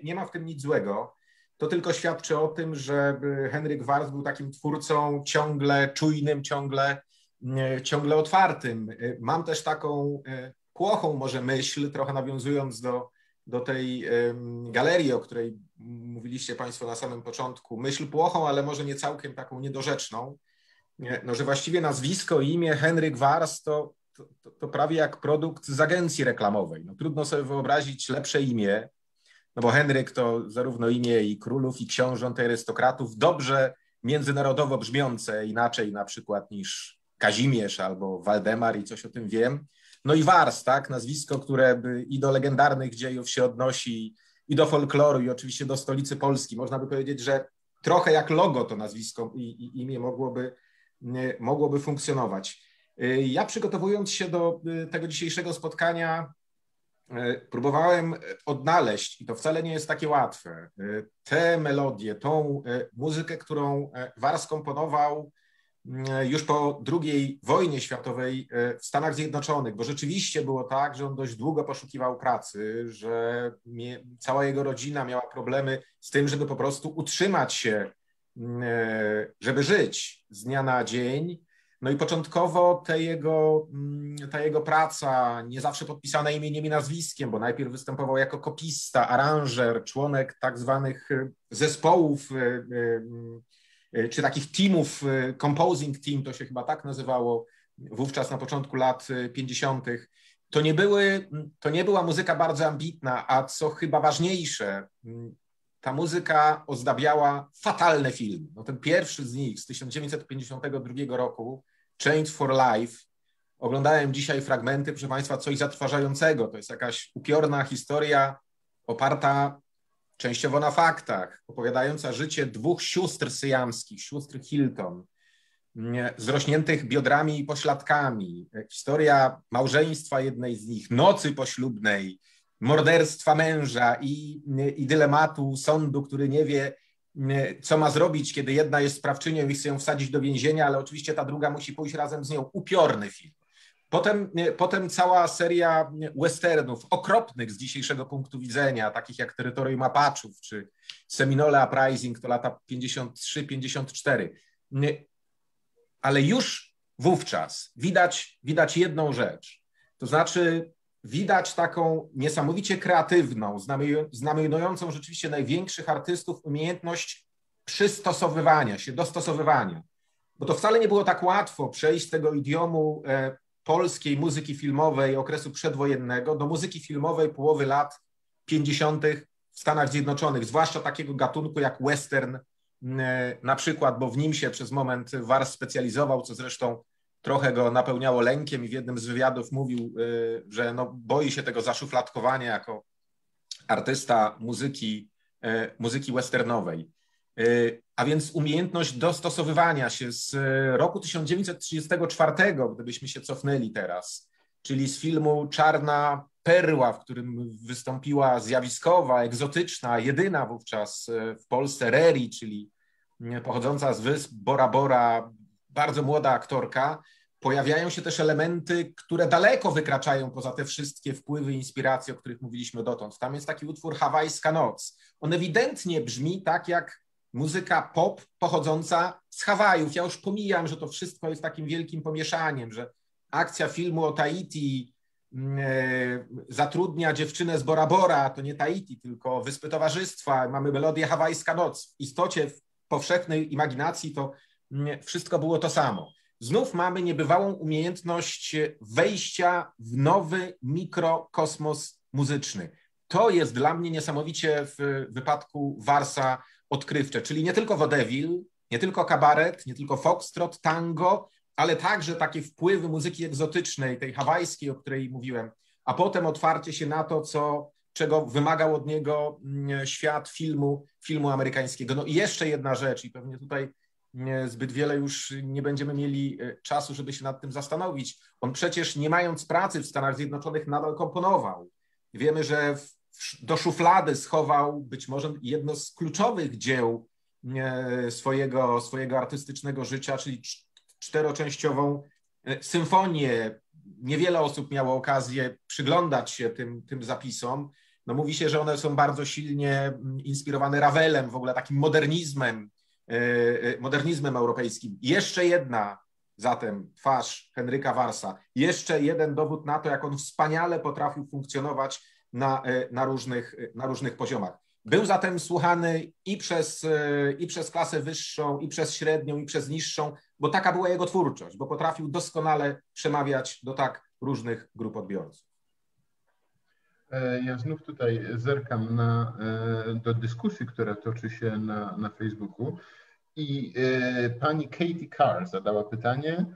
nie ma w tym nic złego. To tylko świadczy o tym, że Henryk Wars był takim twórcą ciągle czujnym, ciągle ciągle otwartym. Mam też taką płochą może myśl, trochę nawiązując do tej galerii, o której mówiliście Państwo na samym początku. Myśl płochą, ale może nie całkiem taką niedorzeczną, no, że właściwie nazwisko i imię Henryk Wars to prawie jak produkt z agencji reklamowej. No, trudno sobie wyobrazić lepsze imię, no bo Henryk to zarówno imię i królów, i książąt, i arystokratów, dobrze międzynarodowo brzmiące, inaczej na przykład niż Kazimierz albo Waldemar i coś o tym wiem. No i Wars, tak, nazwisko, które i do legendarnych dziejów się odnosi, i do folkloru, i oczywiście do stolicy Polski. Można by powiedzieć, że trochę jak logo to nazwisko i imię mogłoby funkcjonować. Ja przygotowując się do tego dzisiejszego spotkania próbowałem odnaleźć, i to wcale nie jest takie łatwe, tę melodię, tą muzykę, którą Wars komponował już po II wojnie światowej w Stanach Zjednoczonych, bo rzeczywiście było tak, że on dość długo poszukiwał pracy, że cała jego rodzina miała problemy z tym, żeby po prostu utrzymać się, żeby żyć z dnia na dzień. No i początkowo ta jego praca, nie zawsze podpisana imieniem i nazwiskiem, bo najpierw występował jako kopista, aranżer, członek tak zwanych zespołów czy takich teamów, composing team, to się chyba tak nazywało wówczas na początku lat 50. To nie była muzyka bardzo ambitna, a co chyba ważniejsze, ta ozdabiała fatalne filmy. No ten pierwszy z nich z 1952 roku, Chained for Life, oglądałem dzisiaj fragmenty, proszę Państwa, coś zatrważającego. To jest jakaś upiorna historia oparta częściowo na faktach, opowiadająca życie dwóch sióstr syjamskich, sióstr Hilton, zrośniętych biodrami i pośladkami. Historia małżeństwa jednej z nich, nocy poślubnej, morderstwa męża i dylematu sądu, który nie wie, co ma zrobić, kiedy jedna jest sprawczynią i chce ją wsadzić do więzienia, ale oczywiście ta druga musi pójść razem z nią. Upiorny film. Potem cała seria westernów, okropnych z dzisiejszego punktu widzenia, takich jak Terytorium Apachów czy Seminole Uprising, to lata 53-54. Ale już wówczas widać jedną rzecz, to znaczy widać taką niesamowicie kreatywną, znamionującą rzeczywiście największych artystów umiejętność przystosowywania się, dostosowywania. Bo to wcale nie było tak łatwo przejść z tego idiomu polskiej muzyki filmowej okresu przedwojennego do muzyki filmowej połowy lat 50. w Stanach Zjednoczonych, zwłaszcza takiego gatunku jak western na przykład, bo w nim się przez moment Wars specjalizował, co zresztą trochę go napełniało lękiem i w jednym z wywiadów mówił, że no boi się tego zaszufladkowania jako artysta muzyki westernowej. A więc umiejętność dostosowywania się z roku 1934, gdybyśmy się cofnęli teraz, czyli z filmu Czarna Perła, w którym wystąpiła zjawiskowa, egzotyczna, jedyna wówczas w Polsce Reri, czyli pochodząca z wysp Bora Bora, bardzo młoda aktorka. Pojawiają się też elementy, które daleko wykraczają poza te wszystkie wpływy i inspiracje, o których mówiliśmy dotąd. Tam jest taki utwór Hawajska Noc. On ewidentnie brzmi tak jak muzyka pop pochodząca z Hawajów. Ja już pomijam, że to wszystko jest takim wielkim pomieszaniem, że akcja filmu o Tahiti zatrudnia dziewczynę z Bora Bora, to nie Tahiti, tylko Wyspy Towarzystwa. Mamy melodię Hawajska Noc. W istocie w powszechnej imaginacji to wszystko było to samo. Znów mamy niebywałą umiejętność wejścia w nowy mikrokosmos muzyczny. To jest dla mnie niesamowicie w wypadku Warsa odkrywcze, czyli nie tylko vaudeville, nie tylko kabaret, nie tylko foxtrot, tango, ale także takie wpływy muzyki egzotycznej, tej hawajskiej, o której mówiłem, a potem otwarcie się na to, czego wymagał od niego świat filmu amerykańskiego. No i jeszcze jedna rzecz, i pewnie tutaj zbyt wiele już nie będziemy mieli czasu, żeby się nad tym zastanowić. On przecież, nie mając pracy w Stanach Zjednoczonych, nadal komponował. Wiemy, że do szuflady schował być może jedno z kluczowych dzieł swojego artystycznego życia, czyli czteroczęściową symfonię. Niewiele osób miało okazję przyglądać się tym zapisom. No mówi się, że one są bardzo silnie inspirowane Ravelem, w ogóle takim modernizmem europejskim. Jeszcze jedna zatem twarz Henryka Warsa. Jeszcze jeden dowód na to, jak on wspaniale potrafił funkcjonować na różnych poziomach. Był zatem słuchany i przez klasę wyższą, i przez średnią, i przez niższą, bo taka była jego twórczość, bo potrafił doskonale przemawiać do tak różnych grup odbiorców. Ja znów tutaj zerkam do dyskusji, która toczy się na Facebooku i pani Katie Carr zadała pytanie,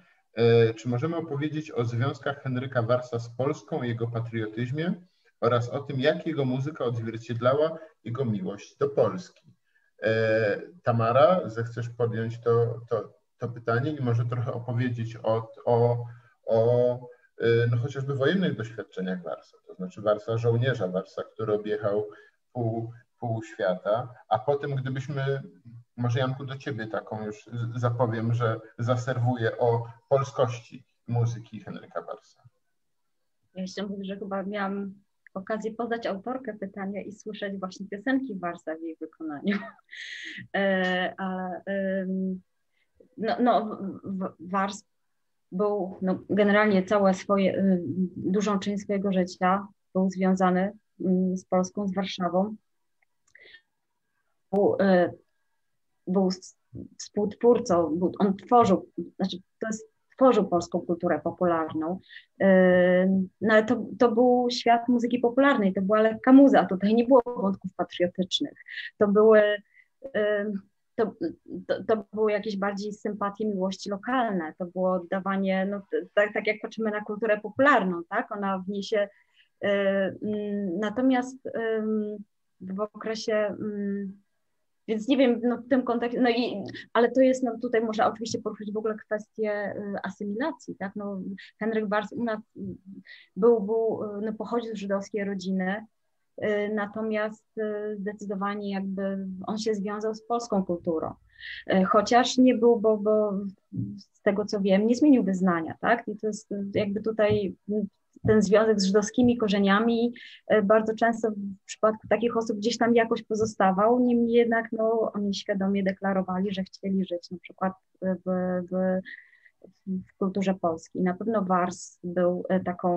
czy możemy opowiedzieć o związkach Henryka Warsa z Polską, jego patriotyzmie oraz o tym, jak jego muzyka odzwierciedlała jego miłość do Polski. Tamara, zechcesz podjąć to pytanie i może trochę opowiedzieć o chociażby wojennych doświadczeniach Warsa, to znaczy Warsa żołnierza, Warsa, który objechał pół świata, a potem gdybyśmy, może Janku do ciebie taką już zapowiem, że zaserwuję o polskości muzyki Henryka Warsa. Ja jeszcze mówię, że chyba miałam okazję poznać autorkę pytania i słyszeć właśnie piosenki Warsa w jej wykonaniu. Wars był generalnie dużą część swojego życia był związany z Polską, z Warszawą. Był współtwórcą, on tworzył polską kulturę popularną, no ale to był świat muzyki popularnej, to była lekka muza, tutaj nie było wątków patriotycznych, to były jakieś bardziej sympatie, miłości lokalne, to było oddawanie, tak jak patrzymy na kulturę popularną, tak, ona wniesie, natomiast w okresie, więc nie wiem, w tym kontekście, ale to jest, tutaj można oczywiście poruszyć w ogóle kwestię asymilacji, tak, Henryk Wars u nas pochodził z żydowskiej rodziny, natomiast zdecydowanie jakby on się związał z polską kulturą, chociaż nie był, bo z tego co wiem, nie zmienił wyznania, tak, i to jest jakby tutaj ten związek z żydowskimi korzeniami bardzo często w przypadku takich osób gdzieś tam jakoś pozostawał, niemniej jednak oni świadomie deklarowali, że chcieli żyć na przykład w kulturze polskiej. Na pewno Wars był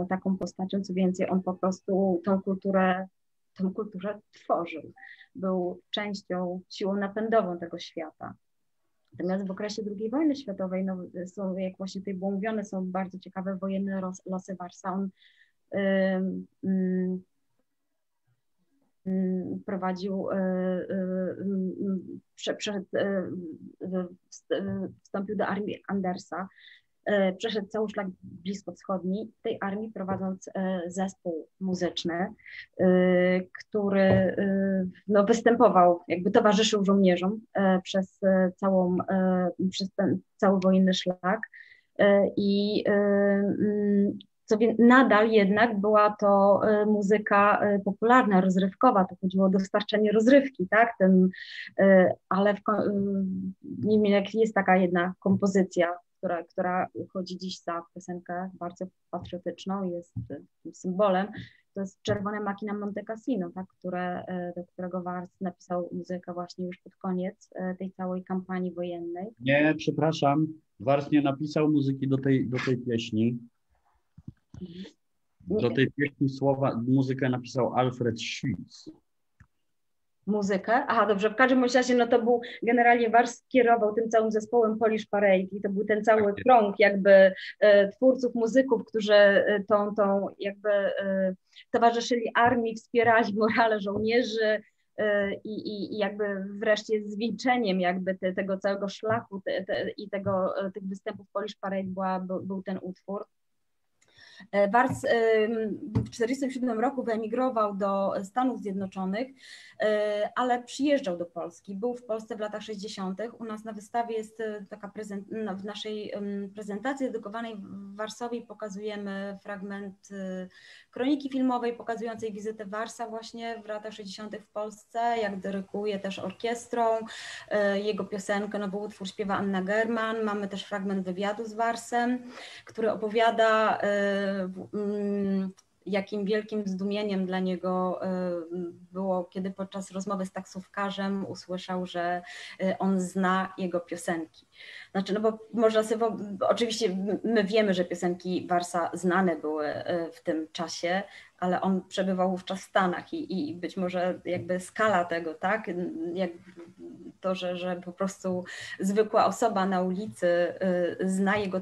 taką postacią, co więcej, on po prostu tą kulturę tworzył. Był częścią, siłą napędową tego świata. Natomiast w okresie II wojny światowej, są, jak właśnie tutaj było mówione, są bardzo ciekawe wojenne losy Warsa. On prowadził, wstąpił do armii Andersa, przeszedł cały szlak bliskowschodni w tej armii, prowadząc zespół muzyczny, który występował, jakby towarzyszył żołnierzom przez ten cały wojenny szlak i nadal jednak była to muzyka popularna, rozrywkowa, to chodziło o dostarczenie rozrywki, tak? Ale niemniej jak jest taka jedna kompozycja, która chodzi dziś za piosenkę bardzo patriotyczną, jest symbolem, to jest Czerwone maki na Monte Cassino, tak? Do którego Wars napisał muzykę właśnie już pod koniec tej całej kampanii wojennej. Nie, przepraszam, Wars nie napisał muzyki do tej pieśni. Do tej pieśni muzykę napisał Alfred Schütz. Muzykę? Aha, dobrze, w każdym razie to był, generalnie Wars kierował tym całym zespołem Polish Parade i to był ten cały krąg jakby twórców, muzyków, którzy tą jakby towarzyszyli armii, wspierali morale żołnierzy i jakby wreszcie zwieńczeniem jakby tego całego szlaku i tych występów Polish Parade był ten utwór. Wars w 1947 roku wyemigrował do Stanów Zjednoczonych, ale przyjeżdżał do Polski. Był w Polsce w latach 60. U nas na wystawie jest taka w naszej prezentacji dedykowanej Warsowi pokazujemy fragment kroniki filmowej pokazującej wizytę Warsa właśnie w latach 60. w Polsce, jak dyryguje też orkiestrą. Jego piosenkę, nowy utwór śpiewa Anna German. Mamy też fragment wywiadu z Warsem, który opowiada, jakim wielkim zdumieniem dla niego było, kiedy podczas rozmowy z taksówkarzem usłyszał, że on zna jego piosenki. Znaczy, no bo można sobie, oczywiście my wiemy, że piosenki Warsa znane były w tym czasie, ale on przebywał wówczas w Stanach i być może jakby skala tego, tak, jak to, że po prostu zwykła osoba na ulicy zna jego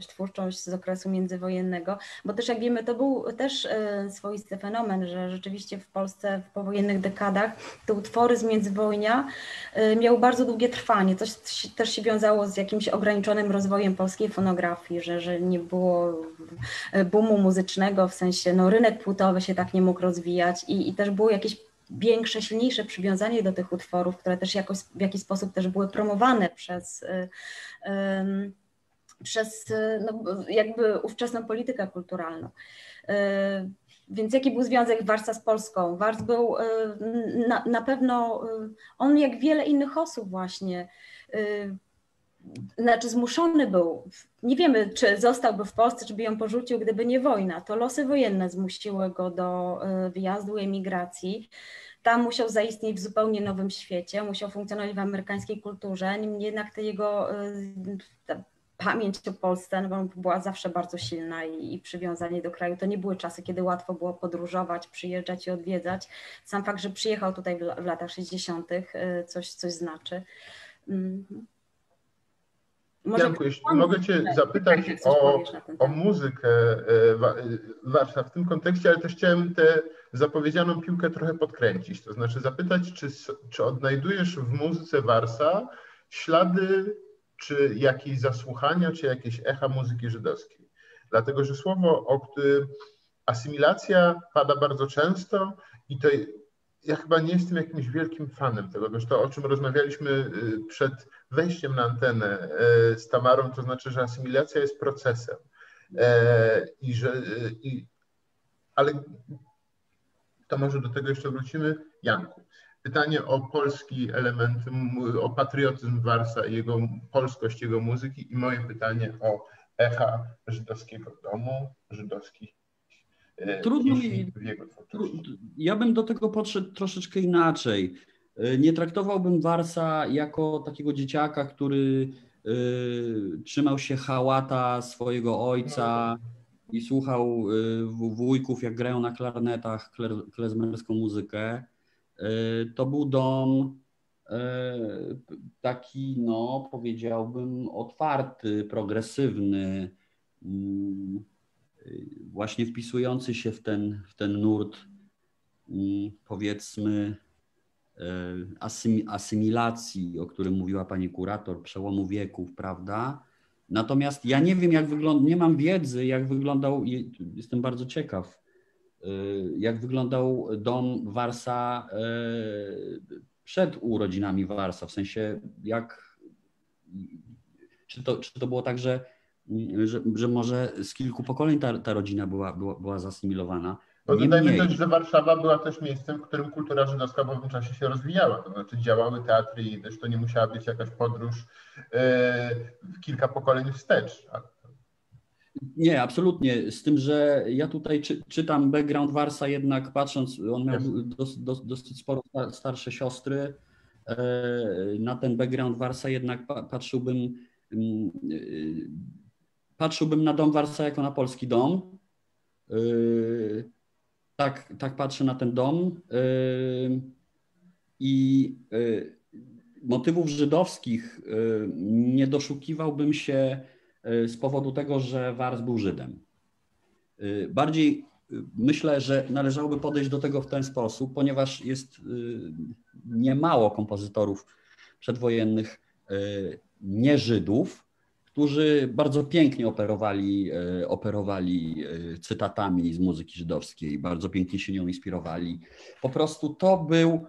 twórczość z okresu międzywojennego, bo też jak wiemy, to był też swoisty fenomen, że rzeczywiście w Polsce w powojennych dekadach te utwory z międzywojnia miały bardzo długie trwanie, coś też się wiązało z jakimś ograniczonym rozwojem polskiej fonografii, że nie było boomu muzycznego, w sensie no, rynek płytowy się tak nie mógł rozwijać i też było jakieś większe, silniejsze przywiązanie do tych utworów, które też jakoś, w jakiś sposób też były promowane przez no, jakby ówczesną politykę kulturalną. Więc jaki był związek Warsa z Polską? Wars był na pewno, on jak wiele innych osób właśnie, znaczy zmuszony był, nie wiemy, czy zostałby w Polsce, czy by ją porzucił, gdyby nie wojna. To losy wojenne zmusiły go do wyjazdu, emigracji. Tam musiał zaistnieć w zupełnie nowym świecie, musiał funkcjonować w amerykańskiej kulturze, niemniej jednak ta pamięć o Polsce no, była zawsze bardzo silna i przywiązanie do kraju. To nie były czasy, kiedy łatwo było podróżować, przyjeżdżać i odwiedzać. Sam fakt, że przyjechał tutaj w latach 60. coś znaczy. Janku, jeśli mogę Cię zapytać o muzykę Warsa w tym kontekście, ale też chciałem tę zapowiedzianą piłkę trochę podkręcić. To znaczy zapytać, czy odnajdujesz w muzyce Warsa ślady, czy jakieś zasłuchania, czy jakieś echa muzyki żydowskiej. Dlatego, że słowo asymilacja pada bardzo często i to ja chyba nie jestem jakimś wielkim fanem tego, gdyż to, o czym rozmawialiśmy przed wejściem na antenę z Tamarą, to znaczy, że asymilacja jest procesem. Ale to może do tego jeszcze wrócimy. Janku, pytanie o polski element, o patriotyzm Warsa i jego polskość jego muzyki i moje pytanie o echa żydowskiego domu, żydowskich Trudno mi, ja bym do tego podszedł troszeczkę inaczej. Nie traktowałbym Warsa jako takiego dzieciaka, który trzymał się hałata swojego ojca i słuchał wujków, jak grają na klarnetach klezmerską muzykę. To był dom taki, no powiedziałbym, otwarty, progresywny, właśnie wpisujący się w ten nurt, powiedzmy, asymilacji, o którym mówiła pani kurator, przełomu wieków, prawda? Natomiast ja nie wiem, jak wygląda, nie mam wiedzy, jak wyglądał, jestem bardzo ciekaw, jak wyglądał dom Warsa przed urodzinami Warsa, w sensie czy to było tak, że może z kilku pokoleń ta rodzina była zasymilowana. Bo dodajmy też, że Warszawa była też miejscem, w którym kultura żydowska w owym czasie się rozwijała. To znaczy działały teatry i też to nie musiała być jakaś podróż kilka pokoleń wstecz. Nie, absolutnie. Z tym, że ja tutaj czytam background Warsa, jednak patrząc, on miał dosyć sporo starsze siostry. Na ten background Warsa jednak patrzyłbym na dom Warsa jako na polski dom. Tak patrzę na ten dom. I motywów żydowskich nie doszukiwałbym się z powodu tego, że Wars był Żydem. Bardziej myślę, że należałoby podejść do tego w ten sposób, ponieważ jest niemało kompozytorów przedwojennych nie Żydów, którzy bardzo pięknie operowali cytatami z muzyki żydowskiej, bardzo pięknie się nią inspirowali. Po prostu to był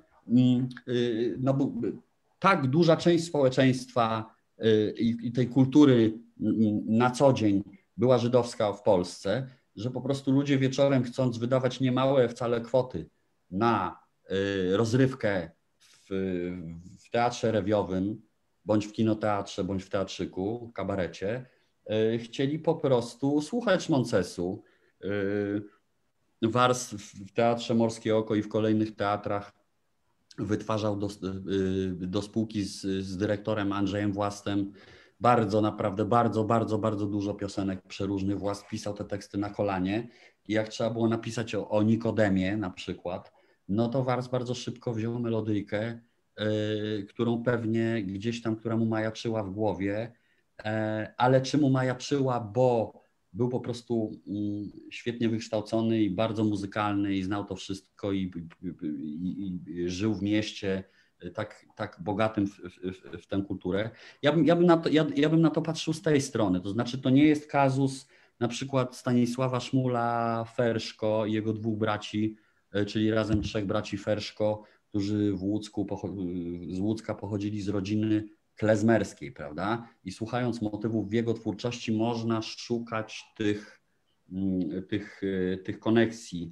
tak duża część społeczeństwa i tej kultury na co dzień była żydowska w Polsce, że po prostu ludzie wieczorem, chcąc wydawać niemałe wcale kwoty na rozrywkę w teatrze rewiowym, bądź w kinoteatrze, bądź w teatrzyku, w kabarecie, chcieli po prostu słuchać Moncesu. Wars w Teatrze Morskie Oko i w kolejnych teatrach wytwarzał do spółki z dyrektorem Andrzejem Włastem naprawdę bardzo dużo piosenek przeróżnych. Włast pisał te teksty na kolanie i jak trzeba było napisać o Nikodemie na przykład, no to Wars bardzo szybko wziął melodyjkę, którą pewnie gdzieś tam, która mu majaczyła w głowie, ale czy mu majaczyła, bo był po prostu świetnie wykształcony i bardzo muzykalny i znał to wszystko i żył w mieście tak bogatym w tę kulturę. Ja bym na to patrzył z tej strony, to znaczy to nie jest kazus na przykład Stanisława Szmula Ferszko i jego dwóch braci, czyli razem trzech braci Ferszko, którzy z Łódzka pochodzili z rodziny klezmerskiej, prawda? I słuchając motywów w jego twórczości można szukać tych koneksji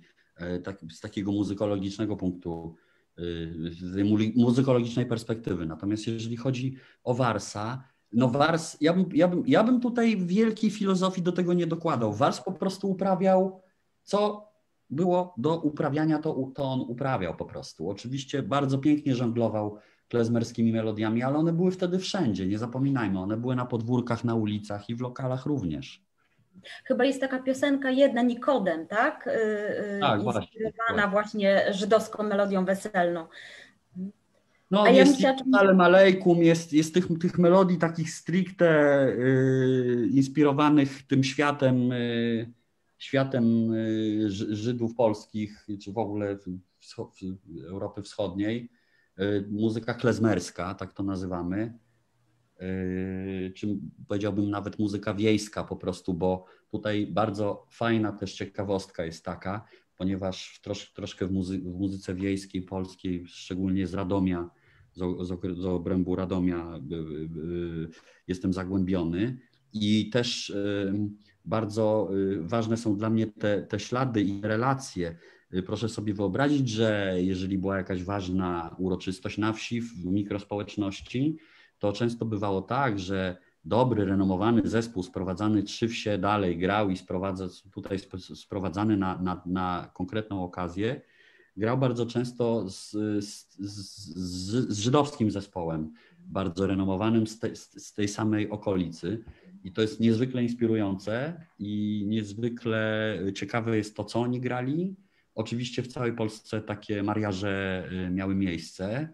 z takiego muzykologicznego punktu, z tej muzykologicznej perspektywy. Natomiast jeżeli chodzi o Warsa, no Wars, ja bym tutaj wielkiej filozofii do tego nie dokładał. Wars po prostu uprawiał, co było do uprawiania, to on uprawiał po prostu. Oczywiście bardzo pięknie żonglował klezmerskimi melodiami, ale one były wtedy wszędzie, nie zapominajmy, one były na podwórkach, na ulicach i w lokalach również. Chyba jest taka piosenka jedna, Nikodem, tak? Tak, inspirowana właśnie żydowską melodią weselną. No jest Salem Aleikum, jest tych melodii takich stricte inspirowanych tym światem Żydów polskich, czy w ogóle Europy Wschodniej. Muzyka klezmerska, tak to nazywamy, czy powiedziałbym nawet muzyka wiejska po prostu, bo tutaj bardzo fajna też ciekawostka jest taka, ponieważ troszkę w muzyce wiejskiej, polskiej, szczególnie z Radomia, z obrębu Radomia jestem zagłębiony i też bardzo ważne są dla mnie te ślady i relacje. Proszę sobie wyobrazić, że jeżeli była jakaś ważna uroczystość na wsi, w mikrospołeczności, to często bywało tak, że dobry, renomowany zespół sprowadzany 3 wsie dalej grał i sprowadzany na konkretną okazję, grał bardzo często z żydowskim zespołem, bardzo renomowanym z tej samej okolicy. I to jest niezwykle inspirujące i niezwykle ciekawe jest to, co oni grali. Oczywiście w całej Polsce takie mariaże miały miejsce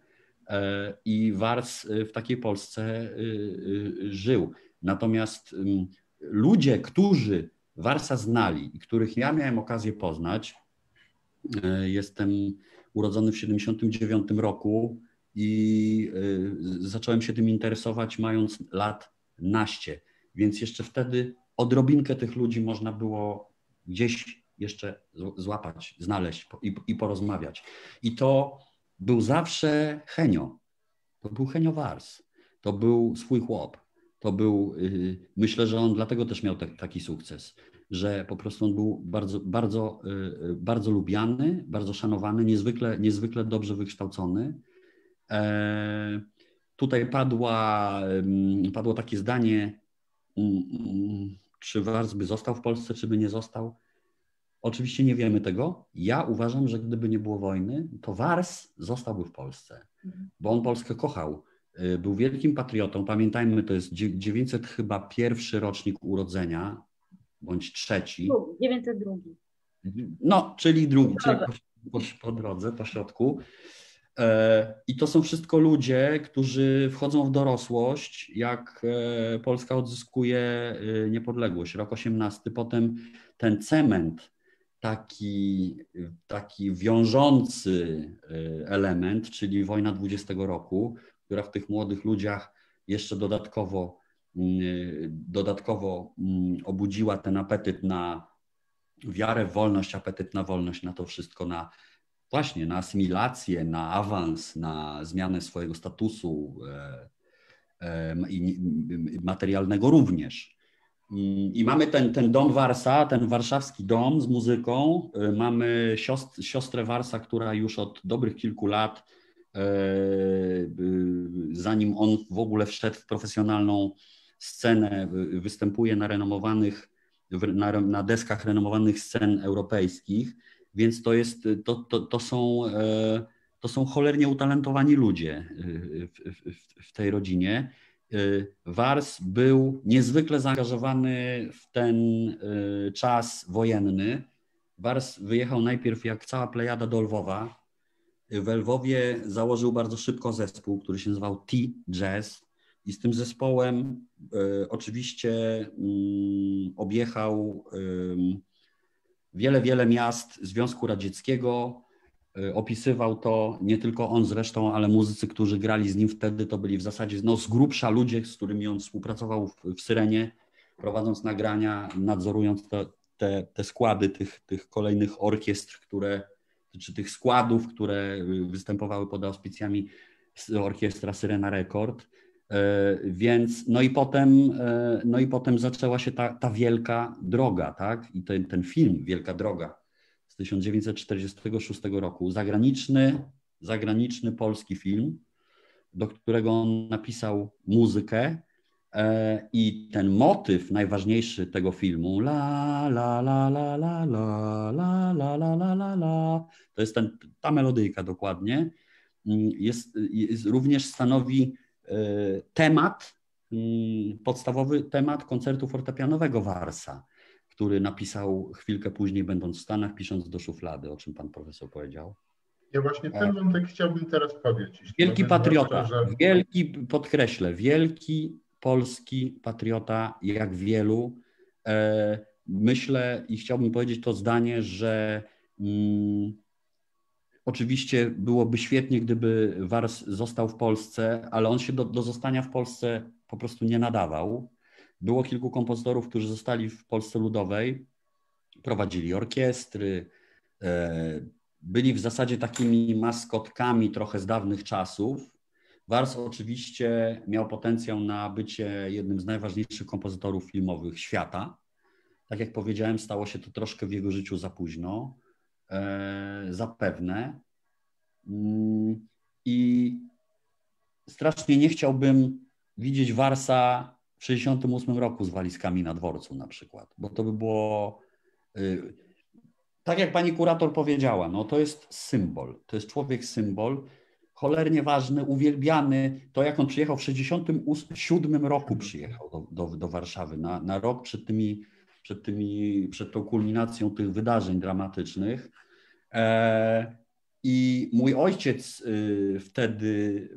i Wars w takiej Polsce żył. Natomiast ludzie, którzy Warsa znali i których ja miałem okazję poznać, jestem urodzony w 1979 roku i zacząłem się tym interesować mając lat naście, więc jeszcze wtedy odrobinkę tych ludzi można było gdzieś jeszcze złapać, znaleźć i porozmawiać. I to był zawsze Henio. To był Henio Wars. To był swój chłop. To był, myślę, że on dlatego też miał taki sukces, że po prostu on był bardzo lubiany, bardzo szanowany, niezwykle dobrze wykształcony. Tutaj padło takie zdanie, czy Wars by został w Polsce, czy by nie został. Oczywiście nie wiemy tego. Ja uważam, że gdyby nie było wojny, to Wars zostałby w Polsce, bo on Polskę kochał. Był wielkim patriotą. Pamiętajmy, to jest 901 rocznik urodzenia, bądź trzeci. 902. No, czyli drugi, czyli po drodze, po środku. I to są wszystko ludzie, którzy wchodzą w dorosłość, jak Polska odzyskuje niepodległość. Rok 18, potem ten cement, taki wiążący element, czyli wojna 20 roku, która w tych młodych ludziach jeszcze dodatkowo obudziła ten apetyt na wiarę w wolność, apetyt na wolność, na to wszystko, na asymilację, na awans, na zmianę swojego statusu i materialnego również. I mamy ten dom Warsa, ten warszawski dom z muzyką. Mamy siostrę Warsa, która już od dobrych kilku lat, zanim on w ogóle wszedł w profesjonalną scenę, występuje na deskach renomowanych scen europejskich, więc to są cholernie utalentowani ludzie w tej rodzinie. Wars był niezwykle zaangażowany w ten czas wojenny. Wars wyjechał najpierw jak cała plejada do Lwowa. W Lwowie założył bardzo szybko zespół, który się nazywał T-Jazz i z tym zespołem oczywiście objechał wiele miast Związku Radzieckiego. Opisywał to nie tylko on zresztą, ale muzycy, którzy grali z nim wtedy, to byli w zasadzie z grubsza ludzie, z którymi on współpracował w Syrenie, prowadząc nagrania, nadzorując te składy tych kolejnych orkiestr, czy tych składów, które występowały pod auspicjami orkiestra Syrena Record. Więc no i potem zaczęła się ta wielka droga, tak? I ten film Wielka Droga z 1946 roku, zagraniczny polski film, do którego on napisał muzykę i ten motyw najważniejszy tego filmu, la la la la la la la la la la la la, to jest ta melodyjka dokładnie, jest również stanowi podstawowy temat koncertu fortepianowego Warsa, który napisał chwilkę później, będąc w Stanach, pisząc do szuflady, o czym pan profesor powiedział. Ja właśnie ten wątek chciałbym teraz powiedzieć. Wielki patriota, wielki polski patriota, jak wielu. Myślę i chciałbym powiedzieć to zdanie, że oczywiście byłoby świetnie, gdyby Wars został w Polsce, ale on się do zostania w Polsce po prostu nie nadawał. Było kilku kompozytorów, którzy zostali w Polsce Ludowej, prowadzili orkiestry, byli w zasadzie takimi maskotkami trochę z dawnych czasów. Wars oczywiście miał potencjał na bycie jednym z najważniejszych kompozytorów filmowych świata. Tak jak powiedziałem, stało się to troszkę w jego życiu za późno. Zapewne. I strasznie nie chciałbym widzieć Warsa w 1968 roku z walizkami na dworcu na przykład, bo to by było, tak jak pani kurator powiedziała, no to jest symbol, to jest człowiek symbol, cholernie ważny, uwielbiany. To jak on przyjechał w 1967 roku przyjechał do Warszawy, na rok przed tą kulminacją tych wydarzeń dramatycznych. I mój ojciec wtedy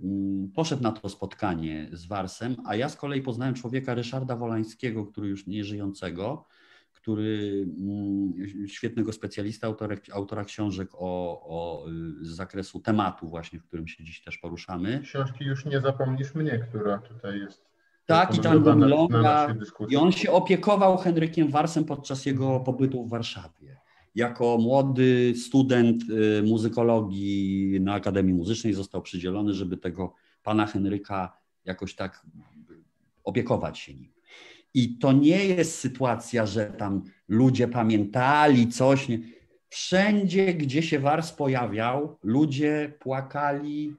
poszedł na to spotkanie z Warsem, a ja z kolei poznałem człowieka Ryszarda Wolańskiego, który już nie żyjącego, który świetnego specjalista, autora książek z zakresu tematu właśnie, w którym się dziś też poruszamy. Książki Już nie zapomnisz mnie, która tutaj jest. Tak, i tam Longa, i on się opiekował Henrykiem Warsem podczas jego pobytu w Warszawie. Jako młody student muzykologii na Akademii Muzycznej został przydzielony, żeby tego pana Henryka jakoś tak opiekować się nim. I to nie jest sytuacja, że tam ludzie pamiętali coś. Nie. Wszędzie, gdzie się Wars pojawiał, ludzie płakali,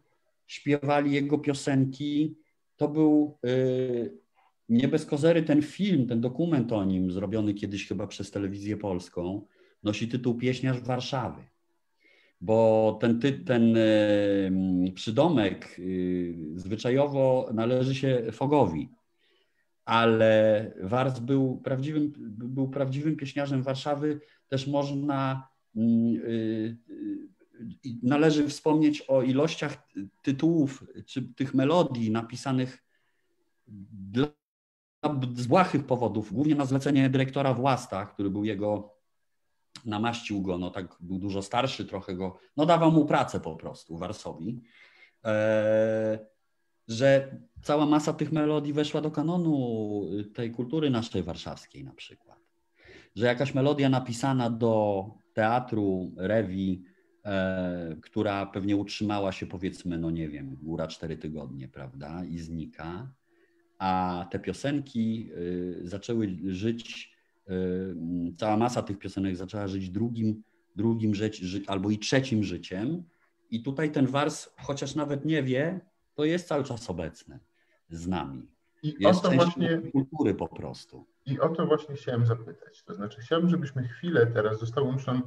śpiewali jego piosenki. To był nie bez kozery ten film, ten dokument o nim, zrobiony kiedyś chyba przez Telewizję Polską, nosi tytuł Pieśniarz Warszawy, bo ten przydomek zwyczajowo należy się Fogowi, ale Wars był prawdziwym pieśniarzem Warszawy. Też należy wspomnieć o ilościach tytułów czy tych melodii napisanych z błahych powodów, głównie na zlecenie dyrektora Własta, który był namaścił go, no tak był dużo starszy, trochę go, no dawał mu pracę po prostu Warsowi, że cała masa tych melodii weszła do kanonu tej kultury naszej warszawskiej na przykład. Że jakaś melodia napisana do teatru, rewii, która pewnie utrzymała się powiedzmy, no nie wiem, góra 4 tygodnie, prawda, i znika, a te piosenki zaczęły żyć, cała masa tych piosenek zaczęła żyć drugim albo i trzecim życiem. I tutaj ten Wars, chociaż nawet nie wie, to jest cały czas obecny z nami. Jest częścią kultury po prostu. I o to właśnie chciałem zapytać. To znaczy chciałbym, żebyśmy chwilę teraz, zostało już nam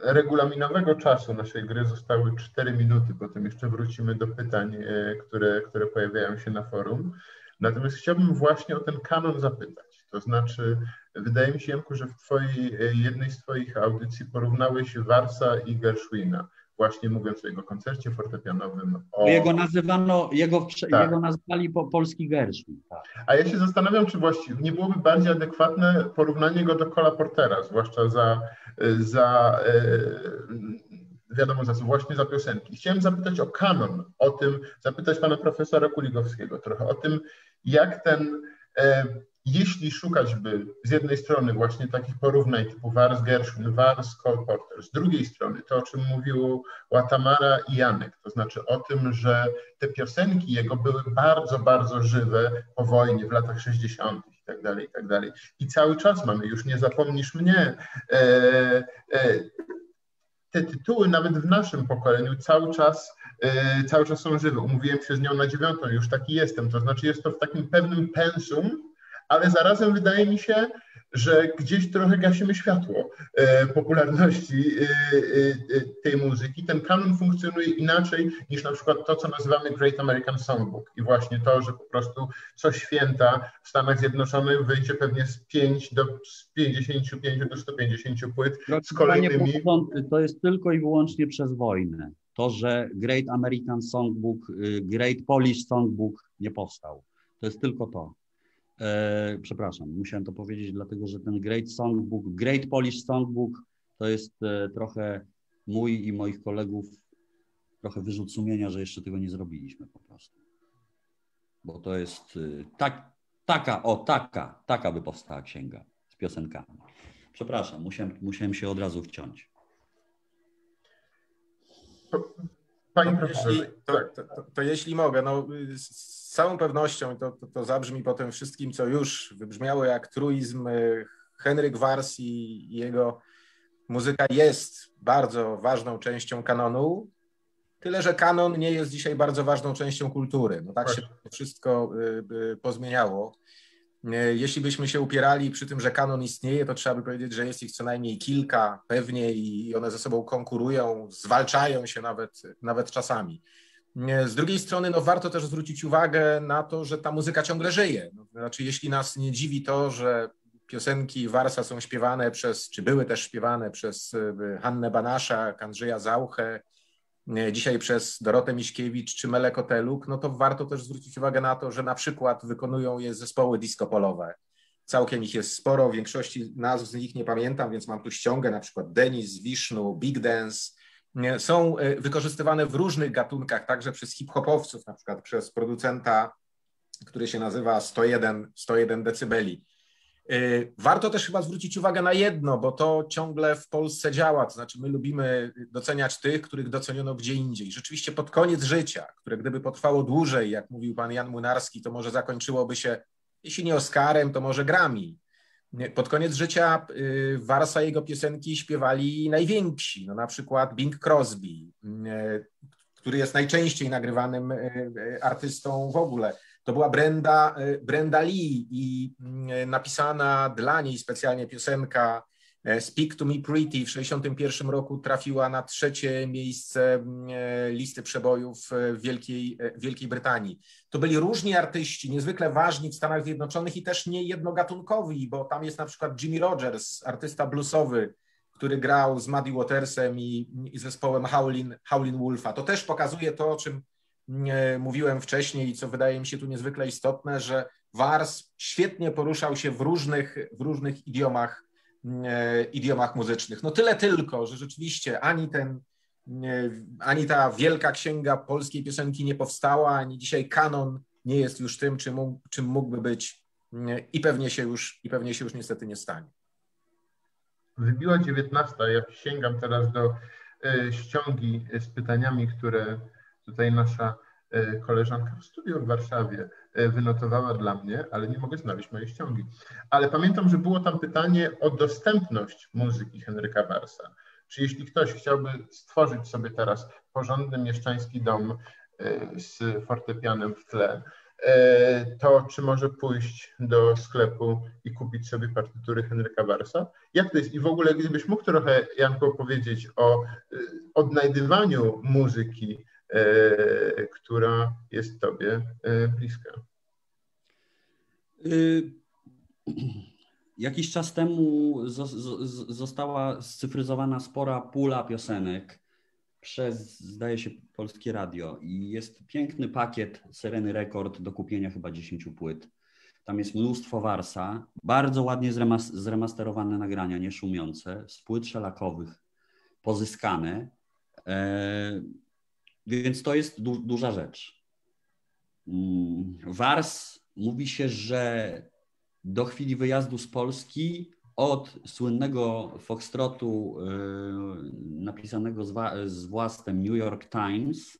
regulaminowego czasu naszej gry, zostały 4 minuty, potem jeszcze wrócimy do pytań, które pojawiają się na forum. Natomiast chciałbym właśnie o ten kanon zapytać. To znaczy, wydaje mi się, Janku, że w jednej z Twoich audycji porównałeś Warsa i Gershwina, właśnie mówiąc o jego koncercie fortepianowym. Jego nazwali polski Gershwin. Tak. A ja się zastanawiam, czy właściwie nie byłoby bardziej adekwatne porównanie go do Cola Portera, zwłaszcza wiadomo za co, właśnie za piosenki. Chciałem zapytać o kanon, o tym, zapytać pana profesora Kuligowskiego trochę o tym, jak jeśli szukać by z jednej strony właśnie takich porównań typu Wars Gershwin, Wars Cole Porter, z drugiej strony to, o czym mówił Tamara i Janek, to znaczy o tym, że te piosenki jego były bardzo, bardzo żywe po wojnie w latach 60. i tak dalej. I cały czas mamy, już nie zapomnisz mnie, te tytuły nawet w naszym pokoleniu cały czas są żywe. Umówiłem się z nią na 9, już taki jestem, to znaczy jest to w takim pewnym pensum, ale zarazem wydaje mi się, że gdzieś trochę gasimy światło popularności tej muzyki. Ten kanon funkcjonuje inaczej niż na przykład to, co nazywamy Great American Songbook. I właśnie to, że po prostu co święta w Stanach Zjednoczonych wyjdzie pewnie z 55 do 150 płyt z kolejnymi... To jest tylko i wyłącznie przez wojnę. To, że Great American Songbook, Great Polish Songbook nie powstał. To jest tylko to. Przepraszam, musiałem to powiedzieć, dlatego że ten Great Polish Songbook to jest trochę mój i moich kolegów trochę wyrzut sumienia, że jeszcze tego nie zrobiliśmy po prostu. Bo to jest taka by powstała księga z piosenkami. Przepraszam, musiałem się od razu wciąć. Panie profesorze, to jeśli mogę, no z całą pewnością to zabrzmi po tym wszystkim, co już wybrzmiało jak truizm. Henryk Wars i jego muzyka jest bardzo ważną częścią kanonu, tyle że kanon nie jest dzisiaj bardzo ważną częścią kultury. No tak się to wszystko pozmieniało. Jeśli byśmy się upierali przy tym, że kanon istnieje, to trzeba by powiedzieć, że jest ich co najmniej kilka pewnie i one ze sobą konkurują, zwalczają się nawet czasami. Z drugiej strony no, warto też zwrócić uwagę na to, że ta muzyka ciągle żyje. No, znaczy, jeśli nas nie dziwi to, że piosenki Warsa są śpiewane czy były też śpiewane przez Hannę Banaszak, Andrzeja Zauchę, dzisiaj przez Dorotę Miśkiewicz czy Melę Koteluk, no to warto też zwrócić uwagę na to, że na przykład wykonują je zespoły disco-polowe. Całkiem ich jest sporo, w większości nazw z nich nie pamiętam, więc mam tu ściągę, na przykład Denis, Wisznu, Big Dance. Są wykorzystywane w różnych gatunkach, także przez hip-hopowców, na przykład przez producenta, który się nazywa 101 decybeli. Warto też chyba zwrócić uwagę na jedno, bo to ciągle w Polsce działa, to znaczy my lubimy doceniać tych, których doceniono gdzie indziej. Rzeczywiście pod koniec życia, które gdyby potrwało dłużej, jak mówił pan Jan Młynarski, to może zakończyłoby się, jeśli nie Oscarem, to może Grammy. Pod koniec życia Warsa i jego piosenki śpiewali najwięksi, no na przykład Bing Crosby, który jest najczęściej nagrywanym artystą w ogóle. To była Brenda Lee i napisana dla niej specjalnie piosenka Speak to Me Pretty w 1961 roku trafiła na 3. miejsce listy przebojów w Wielkiej Brytanii. To byli różni artyści, niezwykle ważni w Stanach Zjednoczonych i też nie jednogatunkowi, bo tam jest na przykład Jimmy Rogers, artysta bluesowy, który grał z Muddy Watersem i zespołem Howlin' Wolfa. To też pokazuje to, o czym mówiłem wcześniej i co wydaje mi się tu niezwykle istotne, że Wars świetnie poruszał się w różnych idiomach muzycznych. No tyle tylko, że rzeczywiście ani ta wielka księga polskiej piosenki nie powstała, ani dzisiaj kanon nie jest już tym, czym mógłby być i pewnie się już niestety nie stanie. Wybiła 19. Ja sięgam teraz do ściągi z pytaniami, które tutaj nasza koleżanka w studiu w Warszawie wynotowała dla mnie, ale nie mogę znaleźć mojej ściągi. Ale pamiętam, że było tam pytanie o dostępność muzyki Henryka Warsa. Czy jeśli ktoś chciałby stworzyć sobie teraz porządny mieszczański dom z fortepianem w tle, to czy może pójść do sklepu i kupić sobie partytury Henryka Warsa? Jak to jest? I w ogóle gdybyś mógł trochę, Janku, opowiedzieć o odnajdywaniu muzyki, która jest tobie bliska. Jakiś czas temu została scyfryzowana spora pula piosenek przez, zdaje się, Polskie Radio i jest piękny pakiet Sereny Rekord do kupienia, chyba 10 płyt. Tam jest mnóstwo Warsa, bardzo ładnie zremasterowane nagrania, nieszumiące, z płyt szelakowych, pozyskane, więc to jest duża rzecz. Wars, mówi się, że do chwili wyjazdu z Polski od słynnego foxtrotu napisanego z własnym New York Times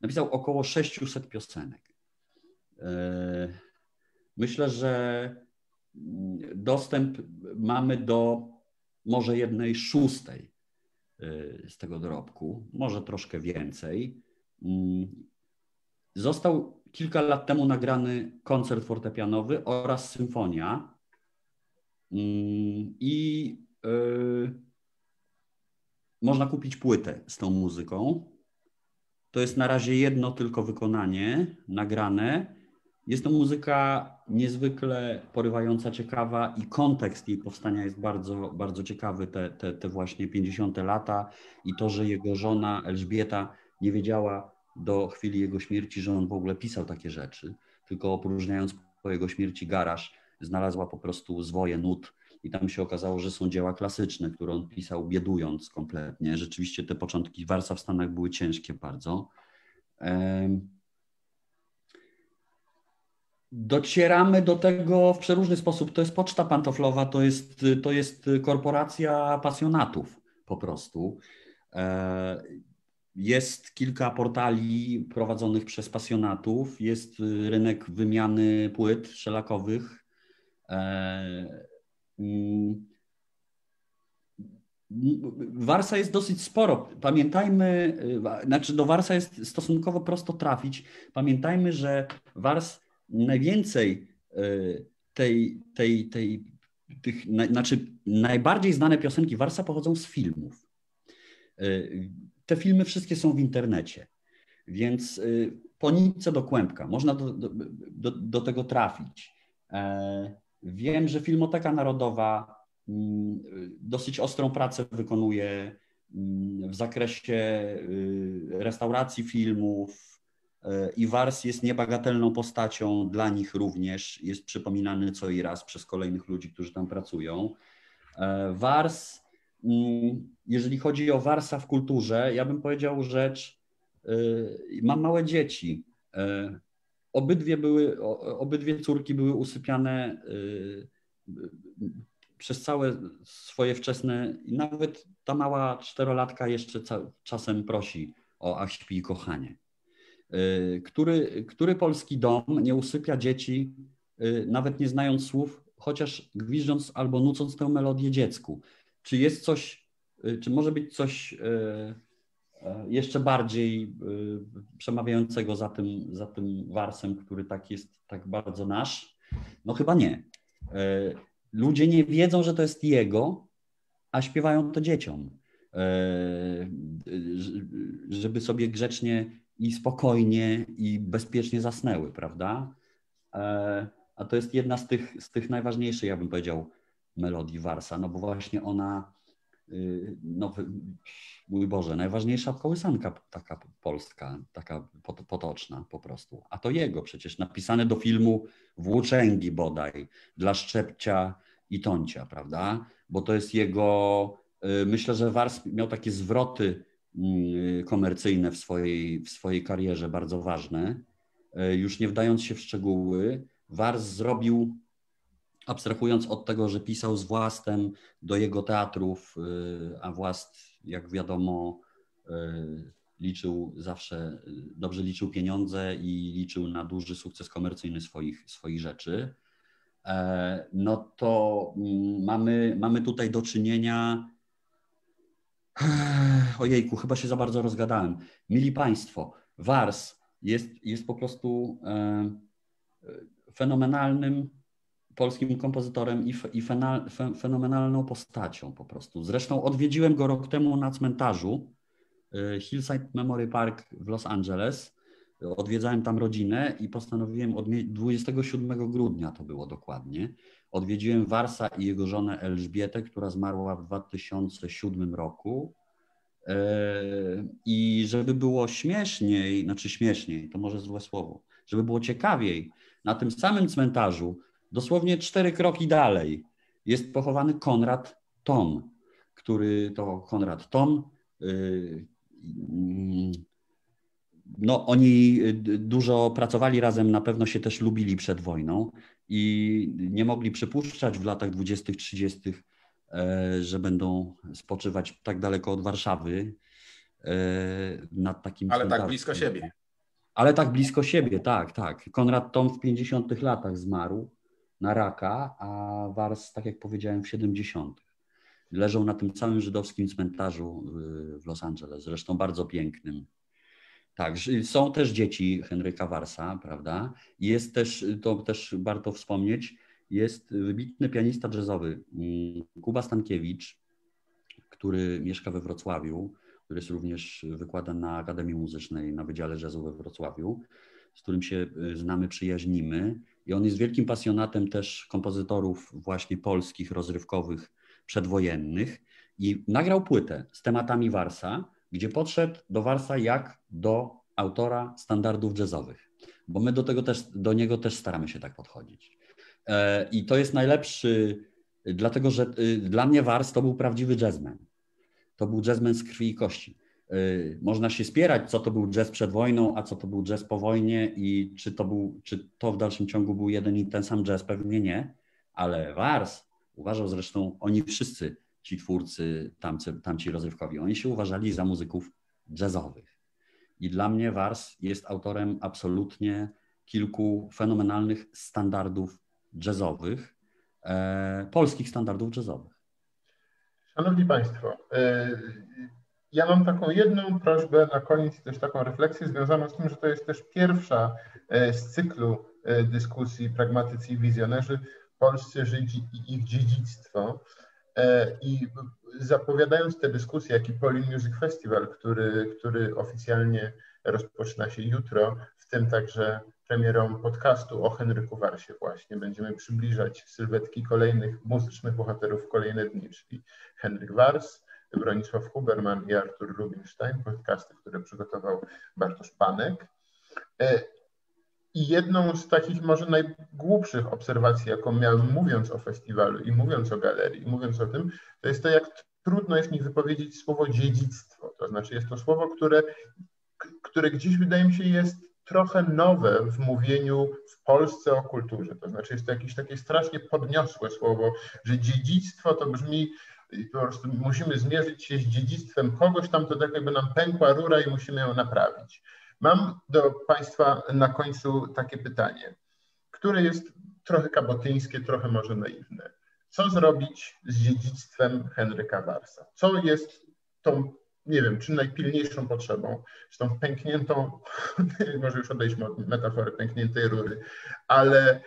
napisał około 600 piosenek. Myślę, że dostęp mamy do może 1/6 z tego dorobku, może troszkę więcej. Został kilka lat temu nagrany koncert fortepianowy oraz symfonia i można kupić płytę z tą muzyką. To jest na razie jedno tylko wykonanie nagrane. Jest to muzyka niezwykle porywająca, ciekawa i kontekst jej powstania jest bardzo, bardzo ciekawy. Te właśnie 50. lata i to, że jego żona Elżbieta nie wiedziała do chwili jego śmierci, że on w ogóle pisał takie rzeczy, tylko opróżniając po jego śmierci garaż, znalazła po prostu zwoje nut i tam się okazało, że są dzieła klasyczne, które on pisał biedując kompletnie. Rzeczywiście te początki Warsa w Stanach były ciężkie bardzo. Docieramy do tego w przeróżny sposób. To jest Poczta Pantoflowa, to jest korporacja pasjonatów po prostu. Jest kilka portali prowadzonych przez pasjonatów, jest rynek wymiany płyt szelakowych. Warsa jest dosyć sporo. Pamiętajmy, znaczy do Warsa jest stosunkowo prosto trafić. Pamiętajmy, że Wars najwięcej znaczy najbardziej znane piosenki Warsa pochodzą z filmów. Te filmy wszystkie są w internecie, więc po nitce do kłębka można do tego trafić. Wiem, że Filmoteka Narodowa dosyć ostrą pracę wykonuje w zakresie restauracji filmów i Wars jest niebagatelną postacią dla nich również. Jest przypominany co i raz przez kolejnych ludzi, którzy tam pracują. Wars, jeżeli chodzi o Warsa w kulturze, ja bym powiedział rzecz, mam małe dzieci. Obydwie córki były usypiane przez całe swoje wczesne, i nawet ta mała 4-latka jeszcze czasem prosi o ach, śpi, kochanie. Który polski dom nie usypia dzieci, nawet nie znając słów, chociaż gwizdząc albo nucąc tę melodię dziecku? Czy jest coś, czy może być coś jeszcze bardziej przemawiającego za tym Warsem, który tak jest tak bardzo nasz? No chyba nie. Ludzie nie wiedzą, że to jest jego, a śpiewają to dzieciom, żeby sobie grzecznie i spokojnie i bezpiecznie zasnęły, prawda? A to jest jedna z tych najważniejszych, ja bym powiedział, melodii Warsa, no bo właśnie ona, no mój Boże, najważniejsza kołysanka taka polska, taka potoczna po prostu. A to jego przecież, napisane do filmu Włóczęgi bodaj, dla Szczepcia i Toncia, prawda? Bo to jest jego, myślę, że Wars miał takie zwroty komercyjne w swojej karierze, bardzo ważne. Już nie wdając się w szczegóły, Wars zrobił, abstrahując od tego, że pisał z Włastem do jego teatrów, a Włast, jak wiadomo, dobrze liczył pieniądze i liczył na duży sukces komercyjny swoich rzeczy, no to mamy tutaj do czynienia, ojejku, chyba się za bardzo rozgadałem. Mili Państwo, Wars jest po prostu fenomenalnym polskim kompozytorem i fenomenalną postacią po prostu. Zresztą odwiedziłem go rok temu na cmentarzu Hillside Memory Park w Los Angeles. Odwiedzałem tam rodzinę i postanowiłem 27 grudnia to było dokładnie. Odwiedziłem Warsa i jego żonę Elżbietę, która zmarła w 2007 roku. I żeby było śmieszniej, to może złe słowo, żeby było ciekawiej, na tym samym cmentarzu, dosłownie 4 kroki dalej, jest pochowany Konrad Thom, Konrad Thom, no oni dużo pracowali razem, na pewno się też lubili przed wojną i nie mogli przypuszczać w latach 20., 30., że będą spoczywać tak daleko od Warszawy nad takim Ale cmentarzem. tak blisko siebie. Ale tak blisko siebie, tak. Konrad Thom w 50. latach zmarł na raka, a Wars, tak jak powiedziałem, w 70. Leżą na tym całym żydowskim cmentarzu w Los Angeles, zresztą bardzo pięknym. Tak, są też dzieci Henryka Warsa, prawda? Jest też, to też warto wspomnieć, jest wybitny pianista jazzowy Kuba Stankiewicz, który mieszka we Wrocławiu, który jest również wykłada na Akademii Muzycznej na Wydziale Jazzu we Wrocławiu, z którym się znamy, przyjaźnimy. I on jest wielkim pasjonatem też kompozytorów właśnie polskich, rozrywkowych, przedwojennych i nagrał płytę z tematami Warsa, gdzie podszedł do Warsa jak do autora standardów jazzowych, bo my do niego też staramy się tak podchodzić. I to jest najlepszy, dlatego że dla mnie Wars to był prawdziwy jazzman. To był jazzman z krwi i kości. Można się spierać, co to był jazz przed wojną, a co to był jazz po wojnie i czy to w dalszym ciągu był jeden i ten sam jazz, pewnie nie, ale Wars uważał, zresztą oni wszyscy, ci twórcy, tamci rozrywkowi, oni się uważali za muzyków jazzowych. I dla mnie Wars jest autorem absolutnie kilku fenomenalnych standardów jazzowych, polskich standardów jazzowych. Szanowni Państwo, ja mam taką jedną prośbę na koniec, też taką refleksję związaną z tym, że to jest też pierwsza z cyklu dyskusji Pragmatycy i Wizjonerzy, polscy Żydzi i ich dziedzictwo. I zapowiadając tę dyskusję, jak i Polin Music Festival, który oficjalnie rozpoczyna się jutro, w tym także premierą podcastu o Henryku Warsie właśnie. Będziemy przybliżać sylwetki kolejnych muzycznych bohaterów w kolejne dni, czyli Henryk Wars, Bronisław Huberman i Artur Rubinstein, podcasty, które przygotował Bartosz Panek. I jedną z takich może najgłupszych obserwacji, jaką miałem mówiąc o festiwalu i mówiąc o galerii, mówiąc o tym, to jest to, jak trudno jest mi wypowiedzieć słowo dziedzictwo. To znaczy jest to słowo, które gdzieś wydaje mi się jest trochę nowe w mówieniu w Polsce o kulturze. To znaczy jest to jakieś takie strasznie podniosłe słowo, że dziedzictwo to brzmi, po prostu musimy zmierzyć się z dziedzictwem kogoś tam, to tak jakby nam pękła rura i musimy ją naprawić. Mam do Państwa na końcu takie pytanie, które jest trochę kabotyńskie, trochę może naiwne. Co zrobić z dziedzictwem Henryka Warsa? Co jest tą, nie wiem, czy najpilniejszą potrzebą, z tą pękniętą, może już odejdźmy od metafory pękniętej rury, ale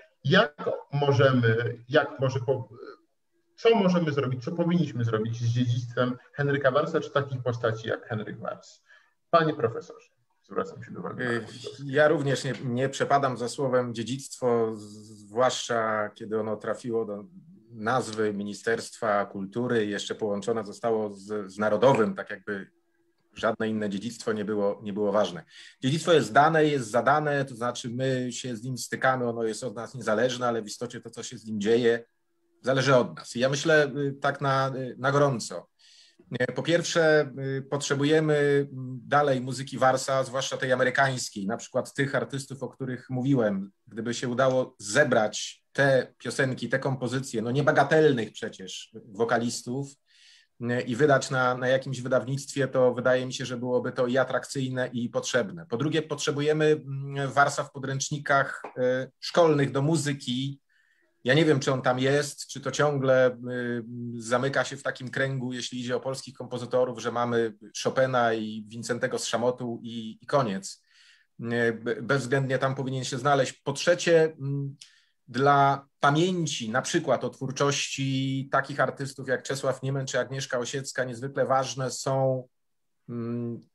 co możemy zrobić, co powinniśmy zrobić z dziedzictwem Henryka Warsa, czy takich postaci jak Henryk Wars? Panie profesorze. Zwracam się do uwagi. Ja również nie przepadam za słowem dziedzictwo, zwłaszcza kiedy ono trafiło do nazwy Ministerstwa Kultury i jeszcze połączone zostało z narodowym, tak jakby żadne inne dziedzictwo nie było ważne. Dziedzictwo jest dane, jest zadane, to znaczy my się z nim stykamy, ono jest od nas niezależne, ale w istocie to, co się z nim dzieje, zależy od nas. I ja myślę tak na gorąco. Po pierwsze, potrzebujemy dalej muzyki Warsa, zwłaszcza tej amerykańskiej, na przykład tych artystów, o których mówiłem. Gdyby się udało zebrać te piosenki, te kompozycje, no niebagatelnych przecież wokalistów i wydać na jakimś wydawnictwie, to wydaje mi się, że byłoby to i atrakcyjne, i potrzebne. Po drugie, potrzebujemy Warsa w podręcznikach szkolnych do muzyki. Ja nie wiem, czy on tam jest, czy to ciągle zamyka się w takim kręgu, jeśli idzie o polskich kompozytorów, że mamy Chopina i Wincentego z Szamotu i koniec. bezwzględnie tam powinien się znaleźć. Po trzecie, dla pamięci na przykład o twórczości takich artystów jak Czesław Niemen czy Agnieszka Osiecka niezwykle ważne są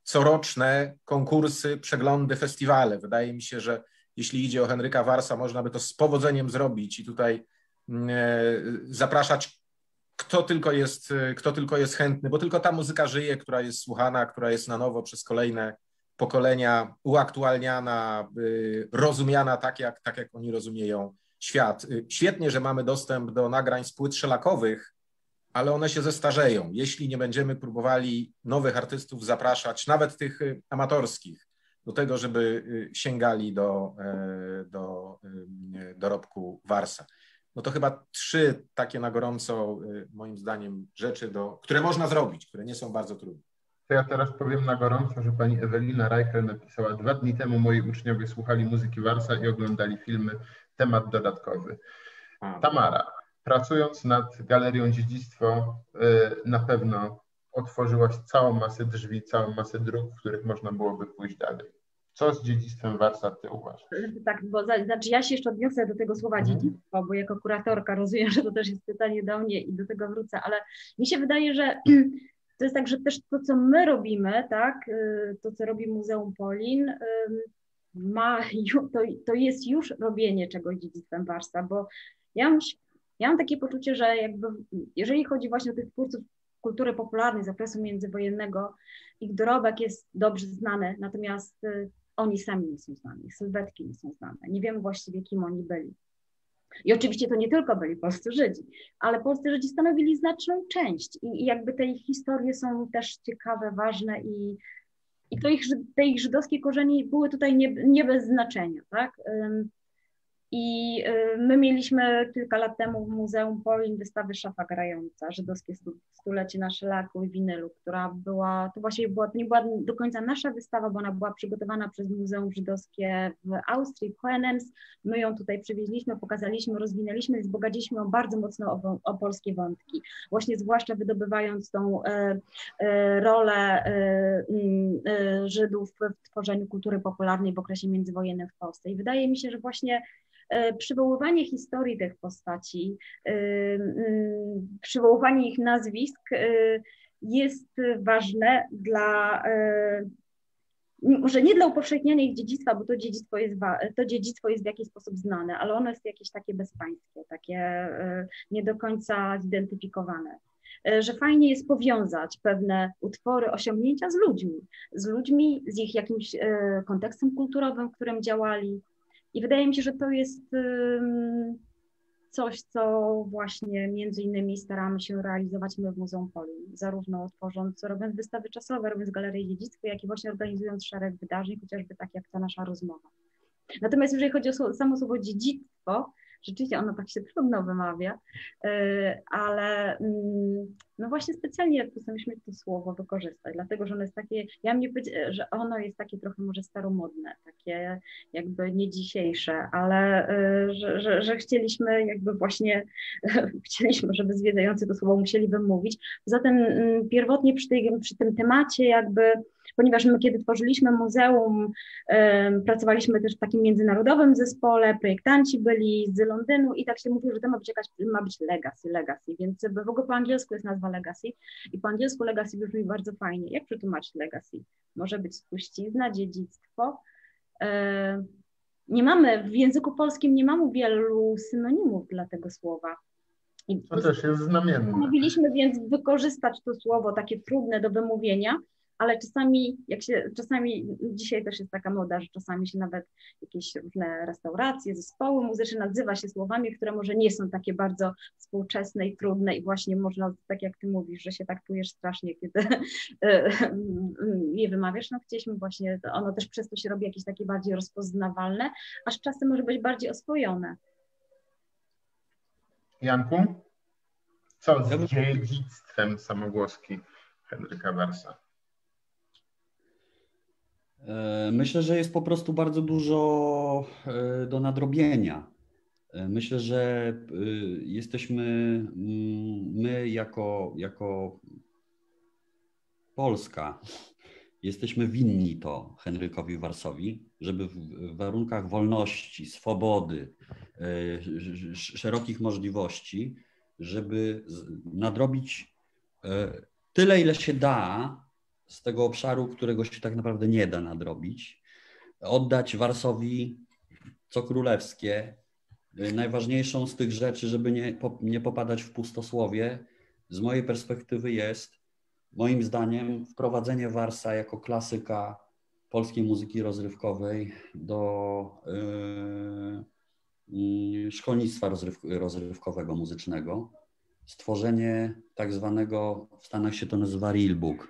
coroczne konkursy, przeglądy, festiwale. Wydaje mi się, że jeśli idzie o Henryka Warsa, można by to z powodzeniem zrobić i tutaj zapraszać kto tylko jest chętny, bo tylko ta muzyka żyje, która jest słuchana, która jest na nowo przez kolejne pokolenia uaktualniana, rozumiana tak jak oni rozumieją świat. Świetnie, że mamy dostęp do nagrań z płyt szelakowych, ale one się zestarzeją. Jeśli nie będziemy próbowali nowych artystów zapraszać, nawet tych amatorskich, do tego, żeby sięgali do dorobku Warsa. No to chyba 3 takie na gorąco, moim zdaniem, rzeczy, które można zrobić, które nie są bardzo trudne. To ja teraz powiem na gorąco, że pani Ewelina Reichel napisała: 2 dni temu moi uczniowie słuchali muzyki Warsa i oglądali filmy, temat dodatkowy. Tamara, pracując nad Galerią Dziedzictwo, na pewno otworzyłaś całą masę drzwi, całą masę dróg, w których można byłoby pójść dalej. Co z dziedzictwem Warsa ty uważasz? Tak, bo znaczy ja się jeszcze odniosę do tego słowa dziedzictwo, bo jako kuratorka rozumiem, że to też jest pytanie do mnie i do tego wrócę, ale mi się wydaje, że to jest tak, że też to, co my robimy, tak, to, co robi Muzeum Polin, to jest już robienie czegoś dziedzictwem Warsa, bo ja mam takie poczucie, że jakby, jeżeli chodzi właśnie o tych twórców kultury popularnej z okresu międzywojennego, ich dorobek jest dobrze znany, natomiast oni sami nie są znani, ich sylwetki nie są znane, nie wiemy właściwie, kim oni byli. I oczywiście to nie tylko byli polscy Żydzi, ale polscy Żydzi stanowili znaczną część i jakby te ich historie są też ciekawe, ważne i te ich żydowskie korzenie były tutaj nie bez znaczenia, tak? I my mieliśmy kilka lat temu w Muzeum Polin wystawę Szafa Grająca, żydowskie stulecie na szelaku i winylu, która była, to nie była do końca nasza wystawa, bo ona była przygotowana przez Muzeum Żydowskie w Austrii, w Hohenems. My ją tutaj przywieźliśmy, pokazaliśmy, rozwinęliśmy i wzbogaciliśmy bardzo mocno o polskie wątki, właśnie zwłaszcza wydobywając tą rolę Żydów w tworzeniu kultury popularnej w okresie międzywojennym w Polsce. I wydaje mi się, że właśnie przywoływanie historii tych postaci, przywoływanie ich nazwisk jest ważne może nie dla upowszechniania ich dziedzictwa, bo to dziedzictwo jest w jakiś sposób znane, ale ono jest jakieś takie bezpańskie, takie nie do końca zidentyfikowane. Że fajnie jest powiązać pewne utwory, osiągnięcia z ludźmi, z ich jakimś kontekstem kulturowym, w którym działali. I wydaje mi się, że to jest coś, co właśnie między innymi staramy się realizować my w Muzeum Polin, zarówno robiąc wystawy czasowe, robiąc galerię dziedzictwa, jak i właśnie organizując szereg wydarzeń, chociażby tak jak ta nasza rozmowa. Natomiast jeżeli chodzi o samo słowo dziedzictwo, rzeczywiście ono tak się trudno wymawia, ale no właśnie specjalnie postanowiliśmy to słowo wykorzystać, dlatego że ono jest takie, ja bym nie powiedziała, że ono jest takie trochę może staromodne, takie jakby nie dzisiejsze, ale że chcieliśmy jakby właśnie, żeby zwiedzający to słowo musieli wymówić. Zatem pierwotnie przy tym temacie jakby, ponieważ my kiedy tworzyliśmy muzeum, pracowaliśmy też w takim międzynarodowym zespole, projektanci byli z Londynu i tak się mówiło, że to ma być legacy, więc w ogóle po angielsku jest nazwa legacy i po angielsku legacy brzmi bardzo fajnie. Jak przetłumaczyć legacy? Może być spuścizna, dziedzictwo. W języku polskim nie mamy wielu synonimów dla tego słowa. I to też jest znamienne. Postanowiliśmy więc wykorzystać to słowo takie trudne do wymówienia, ale czasami dzisiaj też jest taka moda, że czasami się nawet jakieś różne restauracje, zespoły muzyczne nazywa się słowami, które może nie są takie bardzo współczesne i trudne i właśnie można, tak jak ty mówisz, że się tak czujesz strasznie, kiedy je wymawiasz, no chcieliśmy właśnie, ono też przez to się robi jakieś takie bardziej rozpoznawalne, aż czasem może być bardziej oswojone. Janku, co z dziedzictwem Samogłoski Henryka Warsa? Myślę, że jest po prostu bardzo dużo do nadrobienia. Myślę, że jesteśmy my jako Polska jesteśmy winni to Henrykowi Warsowi, żeby w warunkach wolności, swobody, szerokich możliwości, żeby nadrobić tyle, ile się da z tego obszaru, którego się tak naprawdę nie da nadrobić, oddać Warsowi co królewskie. Najważniejszą z tych rzeczy, żeby nie popadać w pustosłowie, z mojej perspektywy jest, moim zdaniem, wprowadzenie Warsa jako klasyka polskiej muzyki rozrywkowej do szkolnictwa rozrywkowego, muzycznego. Stworzenie tak zwanego, w Stanach się to nazywa Real Book,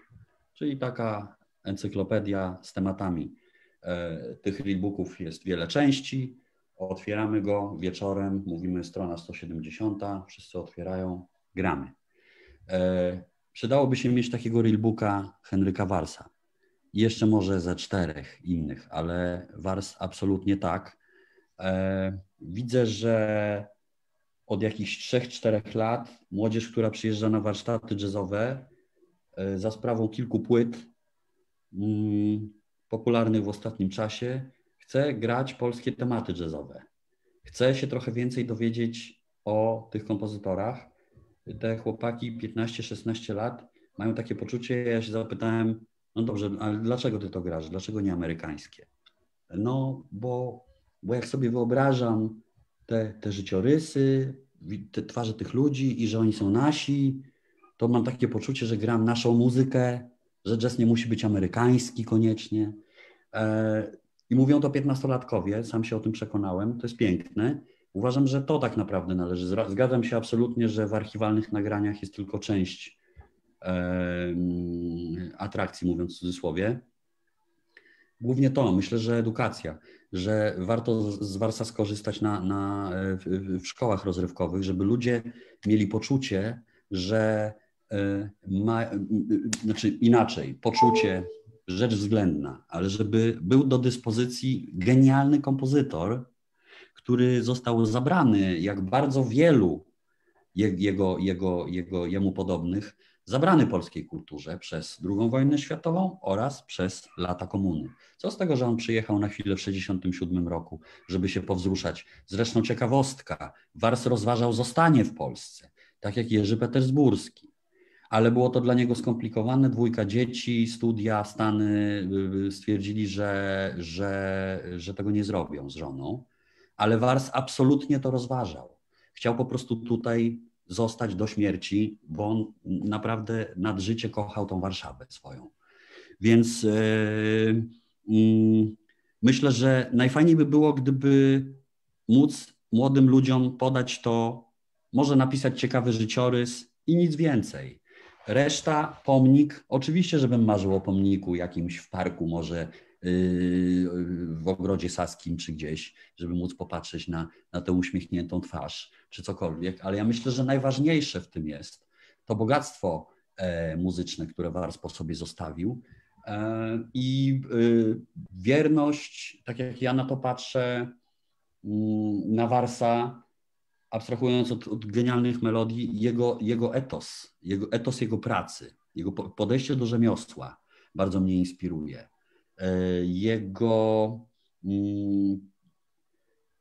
czyli taka encyklopedia z tematami. Tych Real Booków jest wiele części. Otwieramy go wieczorem, mówimy strona 170, wszyscy otwierają, gramy. Przydałoby się mieć takiego Real-booka Henryka Warsa. I jeszcze może ze 4 innych, ale Wars absolutnie tak. Widzę, że od jakichś 3-4 lat młodzież, która przyjeżdża na warsztaty jazzowe za sprawą kilku płyt popularnych w ostatnim czasie, chce grać polskie tematy jazzowe. Chce się trochę więcej dowiedzieć o tych kompozytorach. Te chłopaki 15-16 lat mają takie poczucie, ja się zapytałem, no dobrze, ale dlaczego ty to grasz? Dlaczego nie amerykańskie? No, bo jak sobie wyobrażam te życiorysy, te twarze tych ludzi i że oni są nasi, to mam takie poczucie, że gram naszą muzykę, że jazz nie musi być amerykański koniecznie. I mówią to 15-latkowie, sam się o tym przekonałem, to jest piękne. Uważam, że to tak naprawdę należy. Zgadzam się absolutnie, że w archiwalnych nagraniach jest tylko część atrakcji, mówiąc w cudzysłowie. Głównie to, myślę, że edukacja, że warto z Warsa skorzystać w szkołach rozrywkowych, żeby ludzie mieli poczucie, że znaczy inaczej, poczucie, rzecz względna, ale żeby był do dyspozycji genialny kompozytor, który został zabrany, jak bardzo wielu jemu podobnych, zabrany polskiej kulturze przez II wojnę światową oraz przez lata komuny. Co z tego, że on przyjechał na chwilę w 1967 roku, żeby się powzruszać. Zresztą ciekawostka, Wars rozważał zostanie w Polsce, tak jak Jerzy Petersburski. Ale było to dla niego skomplikowane, 2 dzieci, studia, Stany stwierdzili, że tego nie zrobią z żoną. Ale Wars absolutnie to rozważał. Chciał po prostu tutaj zostać do śmierci, bo on naprawdę nad życie kochał tą Warszawę swoją. Więc myślę, że najfajniej by było, gdyby móc młodym ludziom podać to, może napisać ciekawy życiorys i nic więcej. Reszta, pomnik, oczywiście, żebym marzył o pomniku jakimś w parku, może w ogrodzie saskim czy gdzieś, żeby móc popatrzeć na tę uśmiechniętą twarz, czy cokolwiek, ale ja myślę, że najważniejsze w tym jest to bogactwo muzyczne, które Wars po sobie zostawił i wierność, tak jak ja na to patrzę, na Warsa, abstrahując od genialnych melodii, jego etos jego pracy, jego podejście do rzemiosła bardzo mnie inspiruje. Jego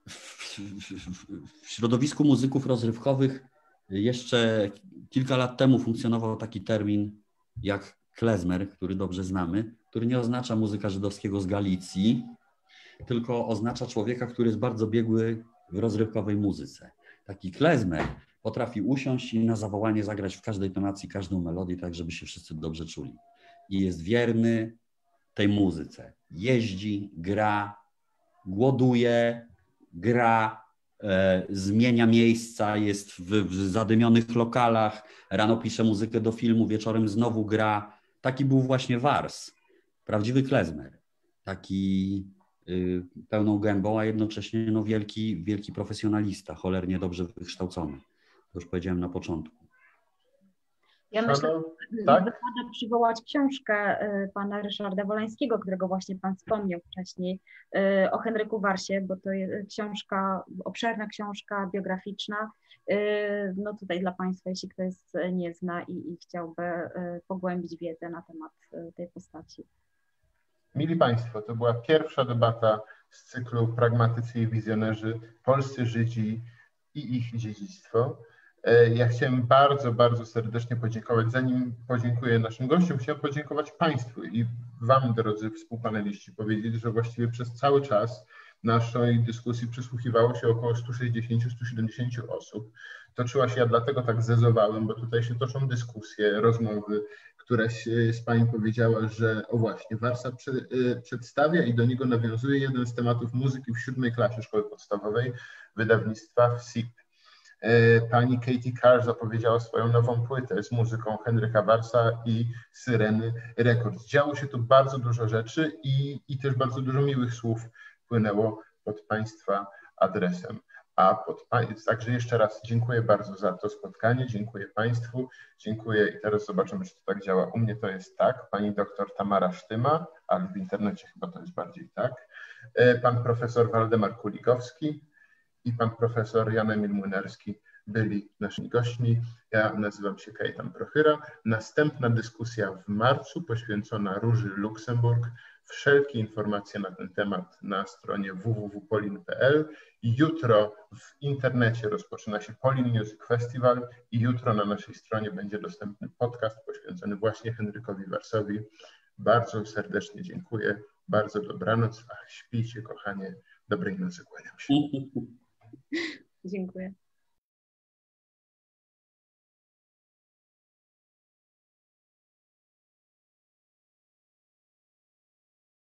w środowisku muzyków rozrywkowych jeszcze kilka lat temu funkcjonował taki termin jak klezmer, który dobrze znamy, który nie oznacza muzyka żydowskiego z Galicji, tylko oznacza człowieka, który jest bardzo biegły w rozrywkowej muzyce. Taki klezmer potrafi usiąść i na zawołanie zagrać w każdej tonacji każdą melodię, tak żeby się wszyscy dobrze czuli. I jest wierny tej muzyce. Jeździ, gra, głoduje, gra, zmienia miejsca, jest w zadymionych lokalach, rano pisze muzykę do filmu, wieczorem znowu gra. Taki był właśnie Wars, prawdziwy klezmer. Taki pełną gębą, a jednocześnie no, wielki profesjonalista, cholernie dobrze wykształcony. To już powiedziałem na początku. Ja myślę, że wypada przywołać książkę pana Ryszarda Wolańskiego, którego właśnie pan wspomniał wcześniej, o Henryku Warsie, bo to jest książka, obszerna książka biograficzna. No tutaj dla państwa, jeśli ktoś nie zna i chciałby pogłębić wiedzę na temat tej postaci. Mili Państwo, to była pierwsza debata z cyklu Pragmatycy i Wizjonerzy, Polscy Żydzi i ich dziedzictwo. Ja chciałem bardzo, bardzo serdecznie podziękować. Zanim podziękuję naszym gościom, chciałem podziękować Państwu i Wam, drodzy współpaneliści, powiedzieć, że właściwie przez cały czas naszej dyskusji przysłuchiwało się około 160-170 osób. Toczyła się, ja dlatego tak zezowałem, bo tutaj się toczą dyskusje, rozmowy. Któraś z Pań powiedziała, że o właśnie, Warsa przedstawia i do niego nawiązuje jeden z tematów muzyki w 7. klasie szkoły podstawowej wydawnictwa WSIP. Pani Katie Carr zapowiedziała swoją nową płytę z muzyką Henryka Warsa i Syreny Records. Działo się tu bardzo dużo rzeczy i też bardzo dużo miłych słów płynęło pod Państwa adresem. Także jeszcze raz dziękuję bardzo za to spotkanie, dziękuję Państwu, dziękuję i teraz zobaczymy, czy to tak działa. U mnie to jest tak, pani doktor Tamara Sztyma, ale w internecie chyba to jest bardziej tak, pan profesor Waldemar Kulikowski i pan profesor Jan Emil Młynarski byli naszymi gośćmi. Ja nazywam się Kajetan Prochyra. Następna dyskusja w marcu poświęcona Róży Luksemburg. Wszelkie informacje na ten temat na stronie www.polin.pl. Jutro w internecie rozpoczyna się Polin Music Festival i jutro na naszej stronie będzie dostępny podcast poświęcony właśnie Henrykowi Warsowi. Bardzo serdecznie dziękuję. Bardzo dobranoc. Śpijcie, kochanie. Dobrej nocy, kłaniam się. Dziękuję.